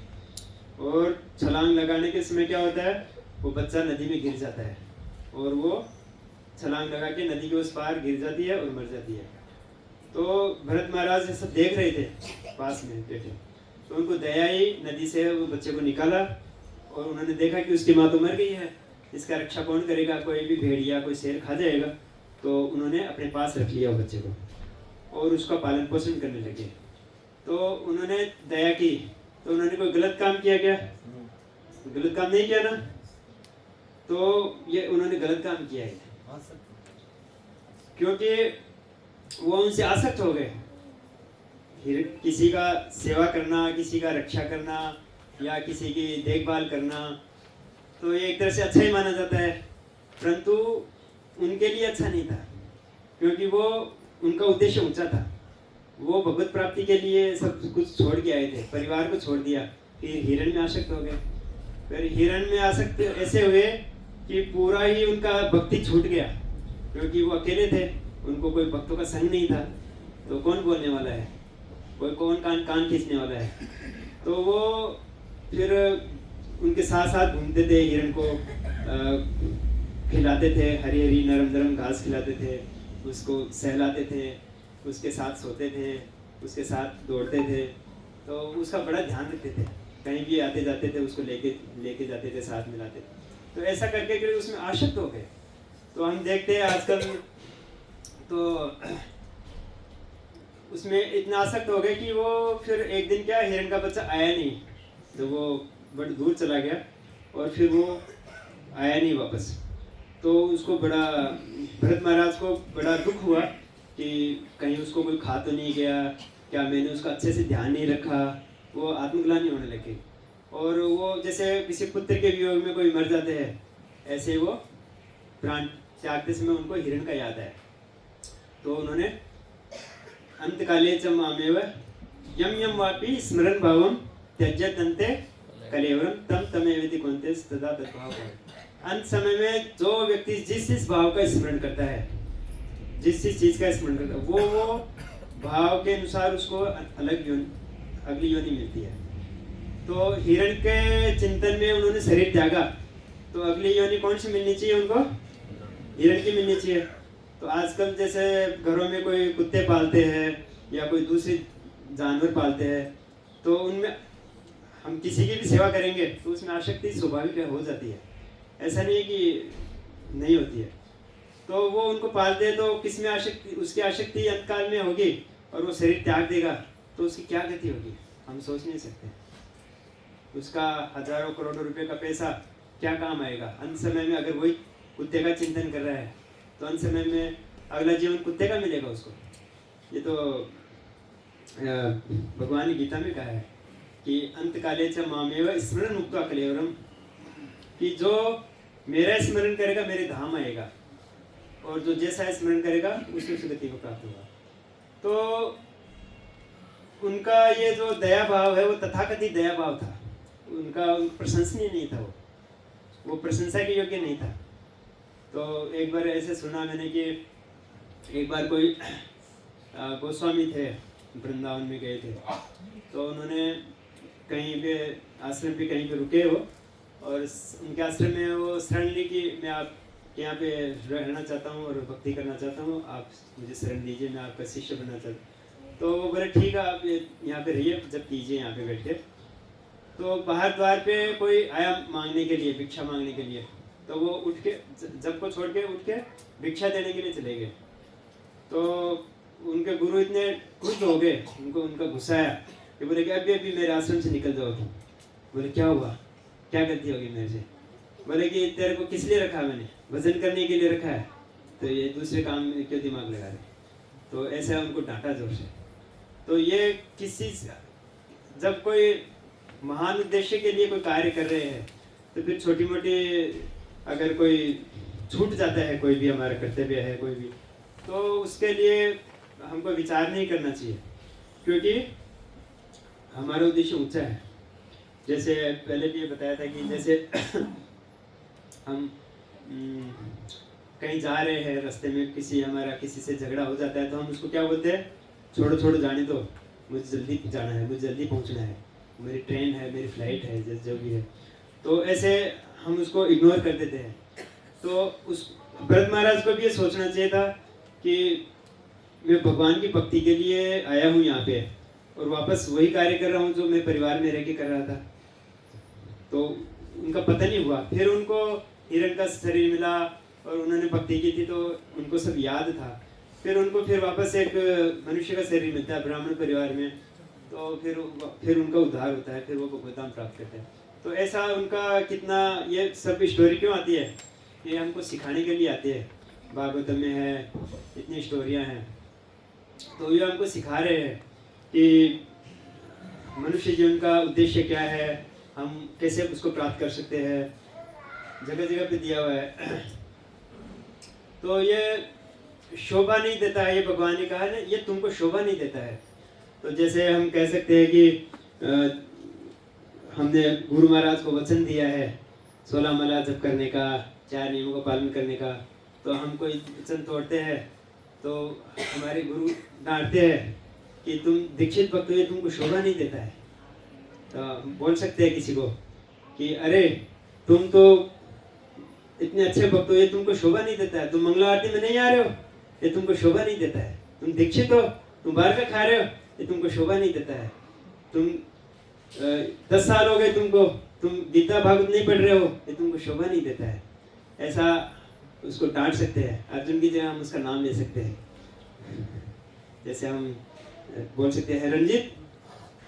और छलांग लगाने के समय क्या होता है, वो बच्चा नदी में गिर जाता है और वो छलांग लगा के नदी के उस पार गिर जाती है और मर जाती है। तो भरत महाराज सब देख रहे थे पास में बैठे, तो उनको दया आई, नदी से वो बच्चे को निकाला और उन्होंने देखा कि उसकी माँ तो मर गई है, इसका रक्षा कौन करेगा, कोई भी भेड़िया कोई शेर खा जाएगा। तो उन्होंने अपने पास रख लिया बच्चे को और उसका पालन पोषण करने लगे। तो उन्होंने दया की, तो उन्होंने कोई गलत काम किया क्या? गलत काम नहीं किया ना। तो ये उन्होंने गलत काम किया है क्योंकि वो उनसे आसक्त हो गए। किसी का सेवा करना, किसी का रक्षा करना, या किसी की देखभाल करना, तो ये एक तरह से अच्छा ही माना जाता है, परंतु उनके लिए अच्छा नहीं था, क्योंकि वो उनका उद्देश्य ऊंचा था। वो भगवत प्राप्ति के लिए सब कुछ छोड़ के आए थे, परिवार को छोड़ दिया, फिर हिरण में आसक्त हो गए। फिर हिरण में आसक्त ऐसे हुए कि पूरा ही उनका भक्ति छूट गया, क्योंकि वो अकेले थे, उनको कोई भक्तों का संग नहीं था, तो कौन बोलने वाला है, कोई कौन कान खींचने वाला है। तो वो फिर उनके साथ साथ घूमते थे, हिरण को खिलाते थे, हरी हरी नरम नरम घास खिलाते थे, उसको सहलाते थे, उसके साथ सोते थे, उसके साथ दौड़ते थे, तो उसका बड़ा ध्यान रखते थे। कहीं भी आते जाते थे उसको लेके जाते थे, साथ मिलाते थे। तो ऐसा करके कि उसमें आसक्त हो गए। तो हम देखते हैं आजकल तो उसमें इतना आसक्त हो गए कि वो फिर एक दिन क्या, हिरण का बच्चा आया नहीं, तो वो बड़ी दूर चला गया और फिर वो आया नहीं वापस। तो उसको बड़ा, भरत महाराज को बड़ा दुख हुआ कि कहीं उसको कोई खा तो नहीं गया, क्या मैंने उसका अच्छे से ध्यान नहीं रखा। वो आत्मग्लानि होने लगे, और वो जैसे किसी पुत्र के वियोग में कोई मर जाते हैं, ऐसे वो प्राण त्यागते समय उनको हिरण का याद आया। तो उन्होंने अंतकाले च मामेव यम यम वापि स्मरण भावम त्यज्यत अन्ते कलेवरम तम तमेवेति कौन्तेय तदा तद्भाव। अंत समय में जो व्यक्ति जिस भाव का स्मरण करता है, जिस चीज का स्मरण करता है, वो भाव के अनुसार उसको अगली योनि मिलती है। तो हिरण के चिंतन में उन्होंने शरीर त्यागा, तो अगली योनि कौन सी मिलनी चाहिए उनको, हिरण की मिलनी चाहिए। तो आजकल जैसे घरों में कोई कुत्ते पालते हैं या कोई दूसरे जानवर पालते हैं, तो उनमें हम किसी की भी सेवा करेंगे तो उसमें आसक्ति स्वाभाविक हो जाती है, ऐसा नहीं है कि नहीं होती है। तो वो उनको पालते हैं, तो किस में आसक्ति, उसकी आसक्ति अंतकाल में होगी और वो शरीर त्याग देगा, तो उसकी क्या गति होगी हम सोच नहीं सकते। उसका हजारों करोड़ों रुपए का पैसा क्या काम आएगा अंत समय में। अगर वही कुत्ते का चिंतन कर रहा है तो अंत समय में अगला जीवन कुत्ते का मिलेगा उसको। ये तो भगवान ने गीता में कहा है कि अंतकाले च मामेव स्मरण मुक्त्वा कलेवरम, कि जो मेरा स्मरण करेगा मेरे धाम आएगा, और जो जैसा स्मरण करेगा उसी सुगति को प्राप्त होगा। तो उनका ये जो दया भाव है वो तथाकथित दया भाव था, उनका प्रशंसनीय नहीं था, वो प्रशंसा के योग्य नहीं था। तो एक बार ऐसे सुना मैंने कि एक बार कोई गोस्वामी थे, वृंदावन में गए थे, तो उन्होंने कहीं पे आश्रम पे कहीं पे रुके हो, और उनके आश्रम में वो शरण ली कि मैं आप यहाँ पे रहना चाहता हूँ और भक्ति करना चाहता हूँ, आप मुझे शरण दीजिए, मैं आपका शिष्य बनना चाहता हूँ। तो वो बोले ठीक है, आप यहाँ पे रहिए, जब कीजिए यहाँ पे बैठ के। तो बाहर द्वार पे कोई आया मांगने के लिए, भिक्षा मांगने के लिए, तो वो उठ के जब को छोड़ के उठ के भिक्षा देने के लिए चले गए। तो उनके गुरु इतने क्रुद्ध हो गए, उनको उनका गुस्सा आया कि बोले कि अभी अभी मेरे आश्रम से निकल जाओ तुम। बोले क्या हुआ, क्या गलती होगी मेरे से? बोले कि तेरे को किस लिए रखा मैंने, भजन करने के लिए रखा है, तो ये दूसरे काम में क्यों दिमाग लगा रहे। तो ऐसा उनको डांटा जोर से। तो ये किसी जब कोई महान उद्देश्य के लिए कोई कार्य कर रहे हैं, तो फिर छोटी मोटी अगर कोई छूट जाता है, कोई भी हमारा कर्तव्य है कोई भी, तो उसके लिए हमको विचार नहीं करना चाहिए, क्योंकि हमारा उद्देश्य ऊंचा है। जैसे पहले भी ये बताया था कि जैसे हम कहीं जा रहे हैं, रास्ते में किसी से झगड़ा हो जाता है, तो हम उसको क्या बोलते हैं, छोड़ो छोड़ो जाने दो, मुझे जल्दी जाना है, मुझे जल्दी पहुंचना है, मेरी ट्रेन है, मेरी फ्लाइट है, जो भी है। तो ऐसे हम उसको इग्नोर कर देते हैं। तो उस भरत महाराज को भी ये सोचना चाहिए था कि मैं भगवान की भक्ति के लिए आया हूँ यहाँ पे, और वापस वही कार्य कर रहा हूँ जो मैं परिवार में रह के कर रहा था। तो उनका पता नहीं हुआ, फिर उनको हिरण का शरीर मिला और उन्होंने भक्ति की थी, तो उनको सब याद था। फिर उनको फिर वापस एक मनुष्य का शरीर मिलता है ब्राह्मण परिवार में, तो फिर उनका उद्धार होता है, फिर वो भगवत धाम प्राप्त करते हैं। तो ऐसा उनका कितना, ये सब स्टोरी क्यों आती है, ये हमको सिखाने के लिए आती है। भागवत में है, इतनी स्टोरियाँ हैं, तो ये हमको सिखा रहे हैं कि मनुष्य जीवन का उद्देश्य क्या है, हम कैसे उसको प्राप्त कर सकते हैं, जगह जगह पे दिया हुआ है। तो ये शोभा नहीं देता है, ये भगवान ने कहा है ना, ये तुमको शोभा नहीं देता है। तो जैसे हम कह सकते हैं कि हमने गुरु महाराज को वचन दिया है 16 माला जप करने का, 4 नियमों का पालन करने का, तो हम कोई वचन तोड़ते हैं तो हमारे गुरु डांटते हैं कि तुम दीक्षित भक्त हो, ये तुमको शोभा नहीं देता है। तो हम बोल सकते हैं किसी को कि अरे तुम तो इतने अच्छे भक्त हो, ये तुमको शोभा नहीं देता है, तुम मंगला आरती में नहीं आ रहे हो, ये तुमको शोभा नहीं देता है। तुम दीक्षित हो, तुम बाहर का खा रहे हो, ये तुमको शोभा नहीं देता है। तुम 10 साल हो गए तुमको, तुम गीता भागवत नहीं पढ़ रहे हो, ये तुमको शोभा नहीं देता है। ऐसा उसको डांट सकते हैं। अर्जुन की जगह हम उसका नाम ले सकते हैं। जैसे हम बोल सकते हैं, रंजीत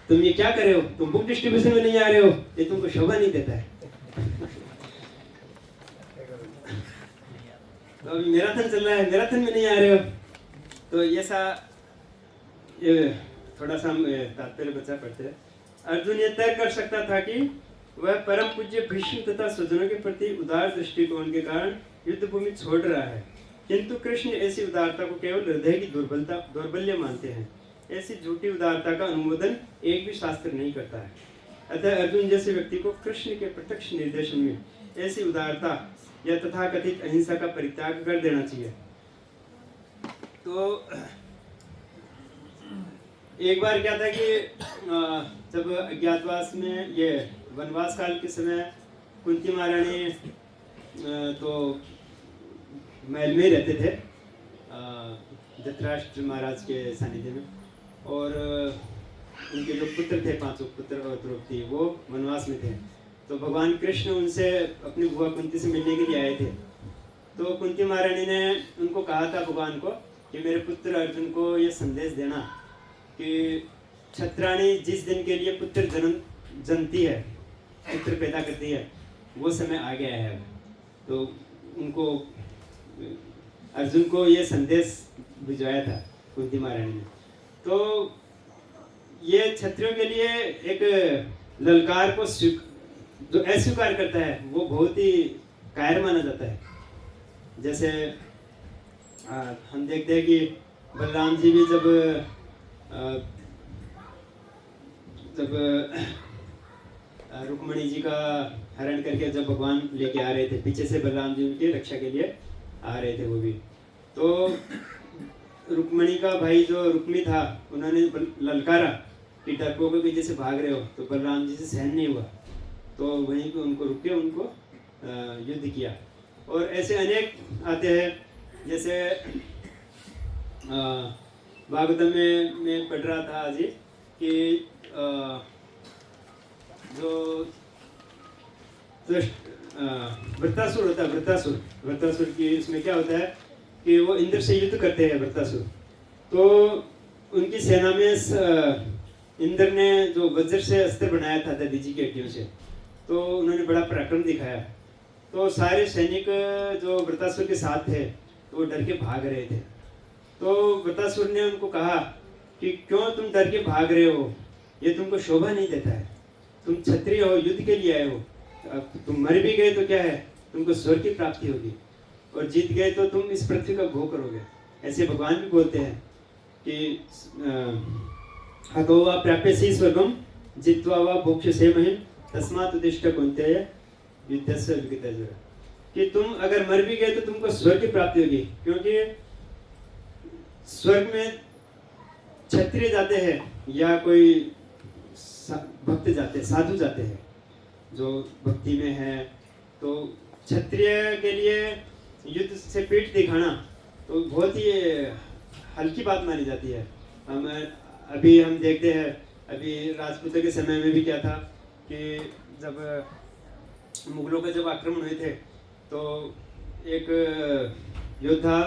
तुम ये क्या कर रहे हो, तुम बुक डिस्ट्रीब्यूशन में नहीं आ रहे हो, ये तुमको शोभा नहीं देता है। तो अभी मैराथन चल रहा है, मैराथन में नहीं आ रहे हो, तो ऐसा थोड़ा सा हम तात्पर्य बचा पढ़ते हैं। अर्जुन ये तय कर सकता था कि वह परम पूज्य भीष्म तथा स्वजनों के प्रति उदार दृष्टिकोण के कारण युद्ध भूमि छोड़ रहा है, किंतु कृष्ण ऐसी उदारता को केवल हृदय की दौर्बल्य मानते हैं। ऐसी झूठी उदारता का अनुमोदन एक भी शास्त्र नहीं करता है। अतः अर्जुन जैसे व्यक्ति को कृष्ण के प्रत्यक्ष निर्देशन में ऐसी उदारता या तथाकथित अहिंसा का परित्याग कर देना चाहिए। तो एक बार क्या था कि जब अज्ञातवास में ये वनवास काल के समय कुंती महारानी तो महल में रहते थे धृतराष्ट्र महाराज के सानिध्य में, और उनके जो पुत्र थे, 5 पुत्र और द्रौपदी, वो वनवास में थे। तो भगवान कृष्ण उनसे अपनी बुआ कुंती से मिलने के लिए आए थे। तो कुंती महारानी ने उनको कहा था भगवान को कि मेरे पुत्र अर्जुन को ये संदेश देना कि छत्राणी जिस दिन के लिए पुत्र जनती है, पुत्र पैदा करती है, वो समय आ गया है। तो उनको अर्जुन को ये संदेश भिजवाया था कुंती महारानी ने। तो ये क्षत्रियों के लिए एक ललकार को जो अस्वीकार करता है वो बहुत ही कायर माना जाता है। जैसे हम देखते हैं कि बलराम जी भी जब रुक्मणी जी का हरण करके जब भगवान लेके आ रहे थे, पीछे से बलराम जी उनकी रक्षा के लिए आ रहे थे वो भी, तो रुक्मणी का भाई जो रुक्मी था, उन्होंने ललकारा कि डरपोकों के जैसे भाग रहे हो, तो बलराम जी से सहन नहीं हुआ, तो वहीं पे उनको रुके, उनको युद्ध किया। और ऐसे अनेक आते हैं। जैसे भागवतम में मैं पढ़ रहा था आज ही कि जो वृत्तासुर होता है, वृत्तासुर की इसमें क्या होता है कि वो इंद्र से युद्ध करते हैं वृत्तासुर। तो उनकी सेना में इंद्र ने जो वज्र से अस्त्र बनाया था दधी जी की हड्डियों से, तो उन्होंने बड़ा पराक्रम दिखाया। तो सारे सैनिक जो वृत्तासुर के साथ थे तो वो डर के भाग रहे थे। तो वृत्तासुर ने उनको कहा कि क्यों तुम डर के भाग रहे हो, ये तुमको शोभा नहीं देता है, तुम क्षत्रिय हो, युद्ध के लिए आए हो, तुम मर भी गए तो क्या है, तुमको स्वर्ग की प्राप्ति होगी, और जीत गए तो तुम इस पृथ्वी का भोग करोगे। ऐसे भगवान भी बोलते हैं कि हतो वा प्राप्यसि स्वर्गम जित्वा वा भोक्ष्यसे महिम तस्मात् उत्तिष्ठ कौन्तेय युद्धस्य विगतज्वर, कि तुम अगर मर भी गए तो तुमको स्वर्ग की प्राप्ति होगी, क्योंकि स्वर्ग में क्षत्रिय जाते हैं या कोई भक्त जाते हैं, साधु जाते हैं जो भक्ति में है। तो क्षत्रिय के लिए युद्ध से पीठ दिखाना तो बहुत ही हल्की बात मानी जाती है। अभी हम देखते हैं, अभी राजपूतों के समय में भी क्या था कि जब मुगलों का जब आक्रमण हुए थे तो एक योद्धा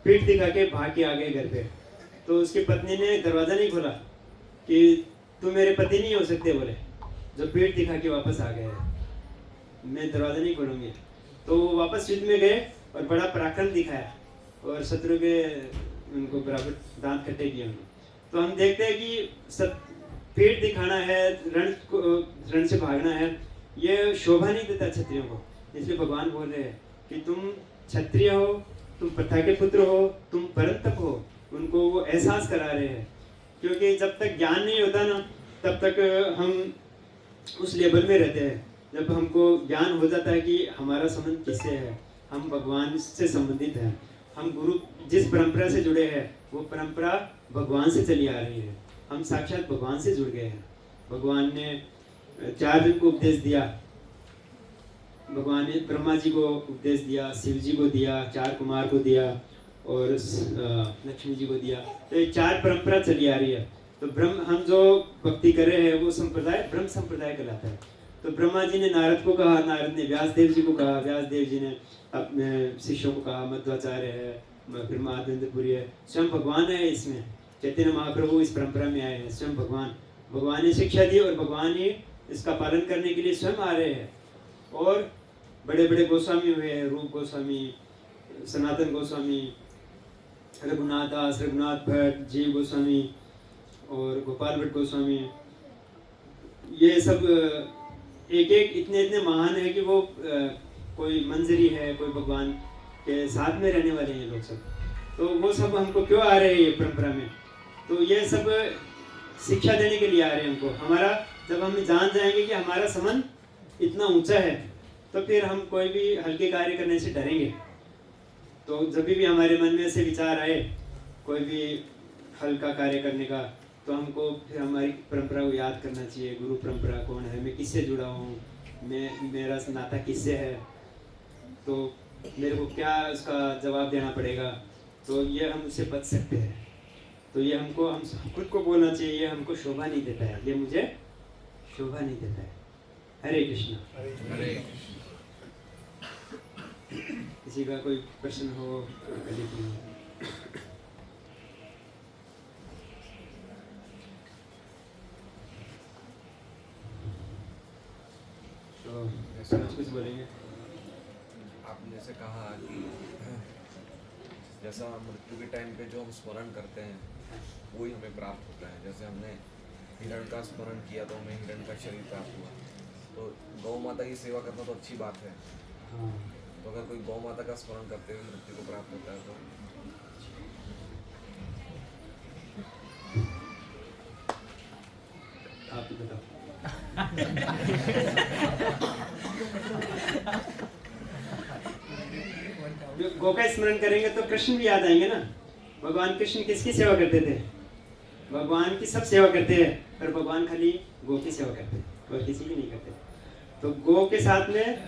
पीठ दिखा के भाग के आ गए घर पे। तो उसकी पत्नी ने दरवाज़ा नहीं खोला कि तुम मेरे पति नहीं हो सकते, बोले, जो पीठ दिखा के वापस आ गए, मैं दरवाज़ा नहीं खोलूँगी। तो वो वापस युद्ध में गए और बड़ा पराक्रम दिखाया और शत्रु के उनको बराबर दांत खट्टे किए उन्होंने। तो हम देखते हैं कि पेट दिखाना है, रण से भागना है, ये शोभा नहीं देता क्षत्रियों को। इसलिए भगवान बोल रहे हैं कि तुम क्षत्रिय हो, तुम प्रथा के पुत्र हो, तुम परम तप हो। उनको वो एहसास करा रहे हैं, क्योंकि जब तक ज्ञान नहीं होता ना, तब तक हम उस लेवल में रहते हैं। जब हमको ज्ञान हो जाता है कि हमारा संबंध किससे है, हम भगवान से संबंधित हैं, हम गुरु जिस परंपरा से जुड़े हैं वो परंपरा भगवान से चली आ रही है, हम साक्षात भगवान से जुड़ गए हैं। भगवान ने 4 दिन को उपदेश दिया, भगवान ने ब्रह्मा जी को उपदेश दिया, शिव जी को दिया, 4 कुमार को दिया और लक्ष्मी जी को दिया। तो ये 4 परंपरा चली आ रही है। तो ब्रह्म हम जो भक्ति कर रहे हैं वो संप्रदाय ब्रह्म संप्रदाय कहलाता है। तो ब्रह्मा जी ने नारद को कहा, नारद ने व्यास देव जी को कहा, व्यास देव जी ने अपने शिष्यों को कहा, मध्वाचार्य है, फिर महादेंद्रपुरी है, स्वयं भगवान है। इसमें चैतन्य महाप्रभु इस परंपरा में आए हैं, स्वयं भगवान ने शिक्षा दी और भगवान ही इसका पालन करने के लिए स्वयं आ रहे हैं। और बड़े बड़े गोस्वामी हुए हैं, रूप गोस्वामी, सनातन गोस्वामी, रघुनाथ दास, रघुनाथ भट्ट, जीव गोस्वामी और गोपाल भट्ट गोस्वामी। ये सब एक इतने महान है कि वो कोई मंजरी है, कोई भगवान के साथ में रहने वाले हैं लोग सब। तो वो सब हमको क्यों आ रहे हैं ये परंपरा में? तो ये सब शिक्षा देने के लिए आ रहे हैं हमको। हमारा जब हम जान जाएंगे कि हमारा संबंध इतना ऊंचा है, तो फिर हम कोई भी हल्के कार्य करने से डरेंगे। तो जब भी हमारे मन में से विचार आए कोई भी हल्का कार्य करने का, तो हमको फिर हमारी परंपरा को याद करना चाहिए। गुरु परंपरा कौन है, मैं किससे जुड़ा हूँ, मेरा नाता किससे है, तो मेरे को क्या उसका जवाब देना पड़ेगा। तो ये हम उससे बच सकते हैं। तो ये हमको हम खुद को बोलना चाहिए, ये हमको शोभा नहीं देता है, ये मुझे शोभा नहीं देता है। हरे कृष्णा। हरे किसी का कोई प्रश्न हो तो कुछ बोलेंगे? आपने जैसे कहा कि जैसा मृत्यु के टाइम पे जो हम स्मरण करते हैं वही हमें प्राप्त होता है। जैसे हमने हिरण का स्मरण किया तो हमें हिरण का शरीर प्राप्त हुआ। तो गौ माता की सेवा करना तो अच्छी बात है। हाँ। तो अगर कोई गौ माता का स्मरण करते हुए मृत्यु को प्राप्त होता है तो आप ही बताओ। गौ का स्मरण करेंगे तो कृष्ण भी याद आएंगे ना। भगवान कृष्ण किसकी सेवा करते थे? भगवान की सब सेवा करते हैं, पर भगवान खाली गौ की सेवा करते हैं और किसी की नहीं करते। तो गौ के साथ में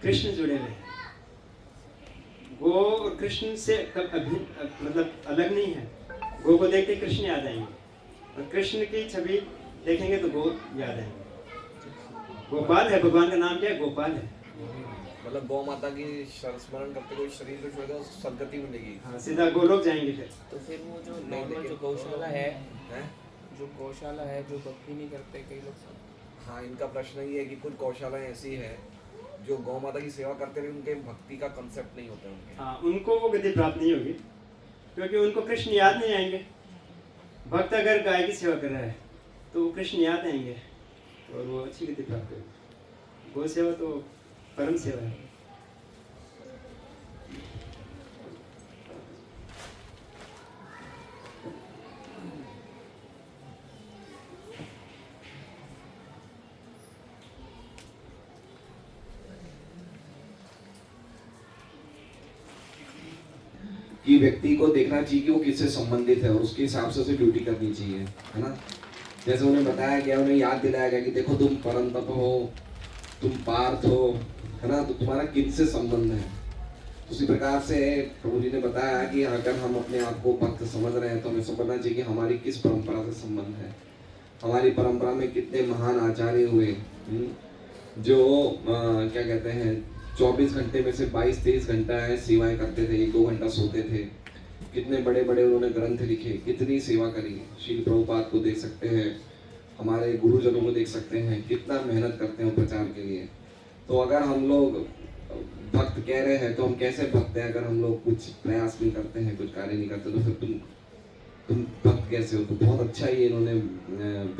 कृष्ण जुड़े हुए हैं। गौ और कृष्ण से मतलब अलग नहीं है। गौ को देखते कृष्ण याद आएंगे और कृष्ण की छवि देखेंगे तो गौ याद आएंगे। गोपाल है, भगवान का नाम क्या है? गोपाल है। मतलब गौ माता की स्मरण करते कोई शरीर को छोड़ेगा तो सदगति मिलेगी। हाँ, सीधा गोलोक जाएंगे फिर। तो फिर वो जो नहीं, नॉर्मल जो लेकिन- गौशाला है, हैं? जो गौशाला है जो भक्ति नहीं करते कई लोग सब, हाँ, इनका प्रश्न ये है कि कुछ गौशालाएं ऐसी है जो गौ माता की सेवा करते रहे, उनके भक्ति का कंसेप्ट नहीं होता उनके। हाँ, उनको वो गति प्राप्त नहीं होगी, क्योंकि उनको कृष्ण याद नहीं आएंगे। भक्त अगर गाय की सेवा कर रहा है तो वो कृष्ण याद आएंगे और वो अच्छी गति प्राप्त करेगी। गौ सेवा तो परम सेवा है। कि व्यक्ति को देखना चाहिए कि वो किससे संबंधित है और उसके हिसाब से उसे ड्यूटी करनी चाहिए, है ना। जैसे उन्हें बताया गया, उन्हें याद दिलाया गया कि देखो तुम परम तप हो, तुम पार्थ हो, है ना, तो तुम्हारा किससे संबंध है। उसी प्रकार से प्रभु जी ने बताया कि अगर हम अपने आप को भक्त समझ रहे हैं तो हमें समझना चाहिए कि हमारी किस परंपरा से संबंध है। हमारी परंपरा में कितने महान आचार्य हुए जो क्या कहते हैं 24 घंटे में से 22-23 घंटा सेवाएं करते थे, 1-2 घंटा सोते थे। कितने बड़े बड़े उन्होंने ग्रंथ लिखे, कितनी सेवा करी। श्रील प्रभुपाद को देख सकते हैं, हमारे गुरुजनों को देख सकते हैं, कितना मेहनत करते हैं प्रचार के लिए। तो अगर हम लोग भक्त कह रहे हैं तो हम कैसे भक्त हैं अगर हम लोग कुछ प्रयास नहीं करते हैं, कुछ कार्य नहीं करते, तो फिर तुम भक्त भक्त कैसे हो। तो बहुत अच्छा ये इन्होंने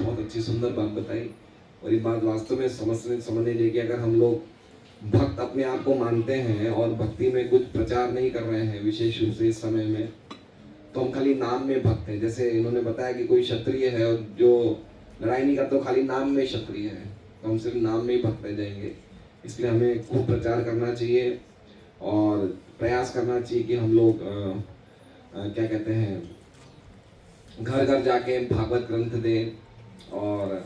बहुत अच्छी सुंदर बात बताई। और ये बात वास्तव में समझने चाहिए कि अगर हम लोग भक्त अपने आप को मानते हैं और भक्ति में कुछ प्रचार नहीं कर रहे हैं विशेष रूप से इस समय में, तो हम खाली नाम में भक्त हैं। जैसे इन्होंने बताया कि कोई क्षत्रिय है और जो लड़ाई नहीं करता, तो खाली नाम में क्षत्रिय है, तो हम सिर्फ नाम में ही भक्त रह जाएंगे। इसलिए हमें खूब प्रचार करना चाहिए और प्रयास करना चाहिए कि हम लोग क्या कहते हैं, घर घर जाके भागवत ग्रंथ दें और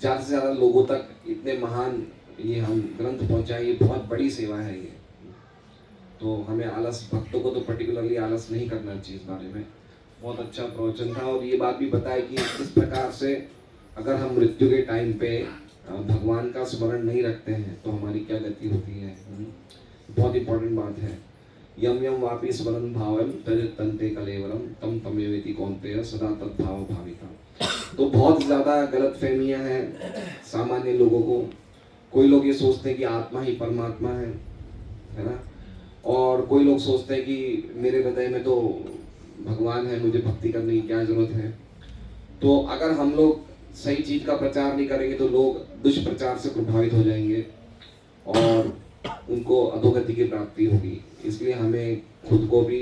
ज़्यादा से ज़्यादा लोगों तक इतने महान ये हम ग्रंथ पहुंचाएं। ये बहुत बड़ी सेवा है ये। तो हमें आलस, भक्तों को तो पर्टिकुलरली आलस नहीं करना चाहिए इस बारे में। बहुत अच्छा प्रवचन था। और ये बात भी बताया कि इस प्रकार से अगर हम मृत्यु के टाइम पे भगवान का स्मरण नहीं रखते हैं तो हमारी क्या गति होती है। बहुत इंपॉर्टेंट बात है। यम यम वापि स्मरण भावम तजत तंते कलेवरम तम तमेवेति कौन्तेय सदा तद्भाव भाविका। तो बहुत ज़्यादा गलतफहमियां हैं सामान्य लोगों को। कोई लोग ये सोचते हैं कि आत्मा ही परमात्मा है ना, और कोई लोग सोचते हैं कि मेरे हृदय में तो भगवान है, मुझे भक्ति करने की क्या जरूरत है। तो अगर हम लोग सही चीज का प्रचार नहीं करेंगे तो लोग दुष्प्रचार से प्रभावित हो जाएंगे और उनको अधोगति की प्राप्ति होगी। इसलिए हमें खुद को भी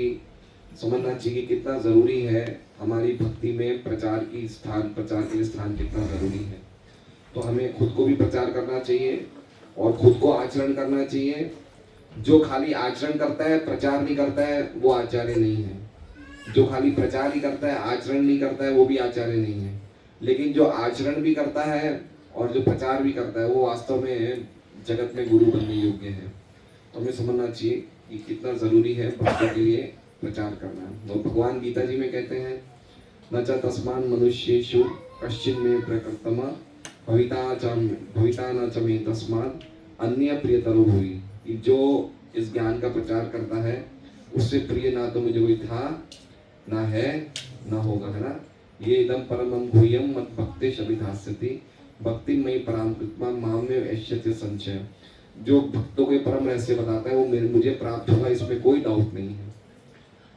समझना चाहिए कि कितना जरूरी है हमारी भक्ति में प्रचार के लिए स्थान कितना जरूरी है। तो हमें खुद को भी प्रचार करना चाहिए और खुद को आचरण करना चाहिए। जो खाली आचरण करता है, प्रचार नहीं करता है, वो आचार्य नहीं है। जो खाली प्रचार ही करता है, आचरण नहीं करता है, वो भी आचार्य नहीं है। लेकिन जो आचरण भी करता है और जो प्रचार भी करता है, वो वास्तव में जगत में गुरु बनने योग्य है। तो हमें समझना चाहिए कि कितना जरूरी है भक्तों के लिए प्रचार करना। तो भगवान गीता जी में कहते हैं, न च तस्मान मनुष्येषु कश्चिन में प्रकृतम भविता न च मे तस्मात् अन्य प्रियतरो भूरि। जो इस ज्ञान का प्रचार करता है उससे प्रिय ना तो मुझे कोई था, ना है, ना होगा, है ना। ये इदम परमं गुह्यम मत भक्तेश अभिधास्यति भक्ति मयि पराम कृत्वा माम में ऐश्यत्य संचय। जो भक्तों के परम रहस्य बताता है वो मुझे प्राप्त होगा, इसमें कोई डाउट नहीं है।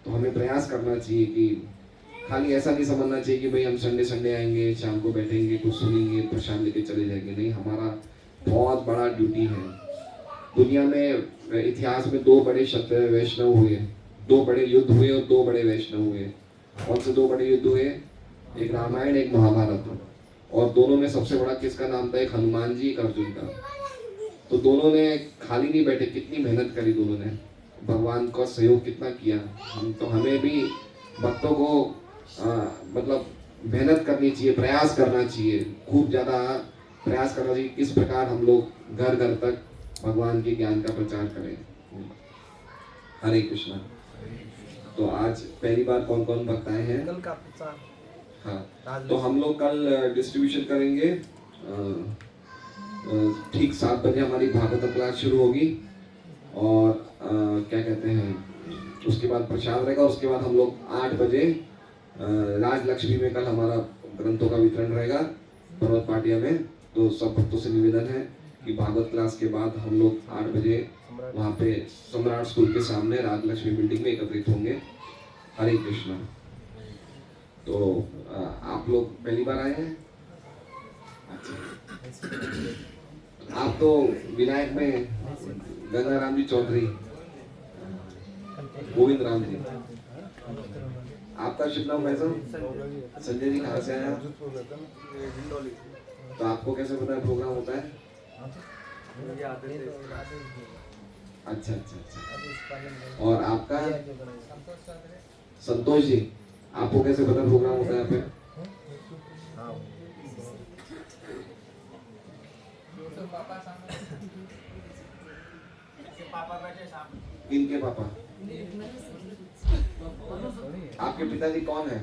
तो हमें प्रयास करना चाहिए कि खाली ऐसा नहीं समझना चाहिए कि भाई हम संडे आएंगे, शाम को बैठेंगे, कुछ सुनेंगे, प्रसाद लेके चले जाएंगे। नहीं, हमारा बहुत बड़ा ड्यूटी है। दुनिया में इतिहास में दो बड़े वैष्णव हुए, दो बड़े युद्ध हुए और दो बड़े वैष्णव हुए। कौन से दो बड़े युद्ध हुए? एक रामायण, एक महाभारत। और दोनों में सबसे बड़ा किसका नाम था? एक हनुमान जी, एक अर्जुन का। तो दोनों ने खाली नहीं बैठे, कितनी मेहनत करी दोनों ने, भगवान का सहयोग कितना किया। हमें भी भक्तों को मतलब मेहनत करनी चाहिए, प्रयास करना चाहिए, खूब ज़्यादा प्रयास करना चाहिए किस प्रकार हम लोग घर घर तक भगवान के ज्ञान का प्रचार करें। हरे कृष्णा। तो आज पहली बार कौन कौन भक्त आए हैं? कल का प्रचार, हाँ, तो हम लोग कल डिस्ट्रीब्यूशन करेंगे। ठीक 7 बजे हमारी भागवत क्लास शुरू होगी और क्या कहते हैं, उसके बाद प्रसाद रहेगा। उसके बाद हम लोग 8 बजे राजलक्ष्मी में कल हमारा ग्रंथों का वितरण रहेगा पर्वत पाटिया में। तो सब भक्तों से निवेदन है कि भागवत क्लास के बाद हम लोग 8 बजे वहाँ पे सम्राट स्कूल के सामने राजलक्ष्मी बिल्डिंग में एकत्रित होंगे। हरे कृष्णा। तो आप लोग पहली बार आए हैं? आप तो विनायक में गंगा राम जी चौधरी, गोविंद राम जी। आपका शुभ नाम कैसा? संजय जी। कहाँ से आए आप? तो आपको कैसे पता है प्रोग्राम होता है? अच्छा अच्छा अच्छा। और आपका? संतोष जी। आपको कैसे पता प्रोग्राम होता है यहाँ पे? इनके पापा? आपके पिताजी कौन है?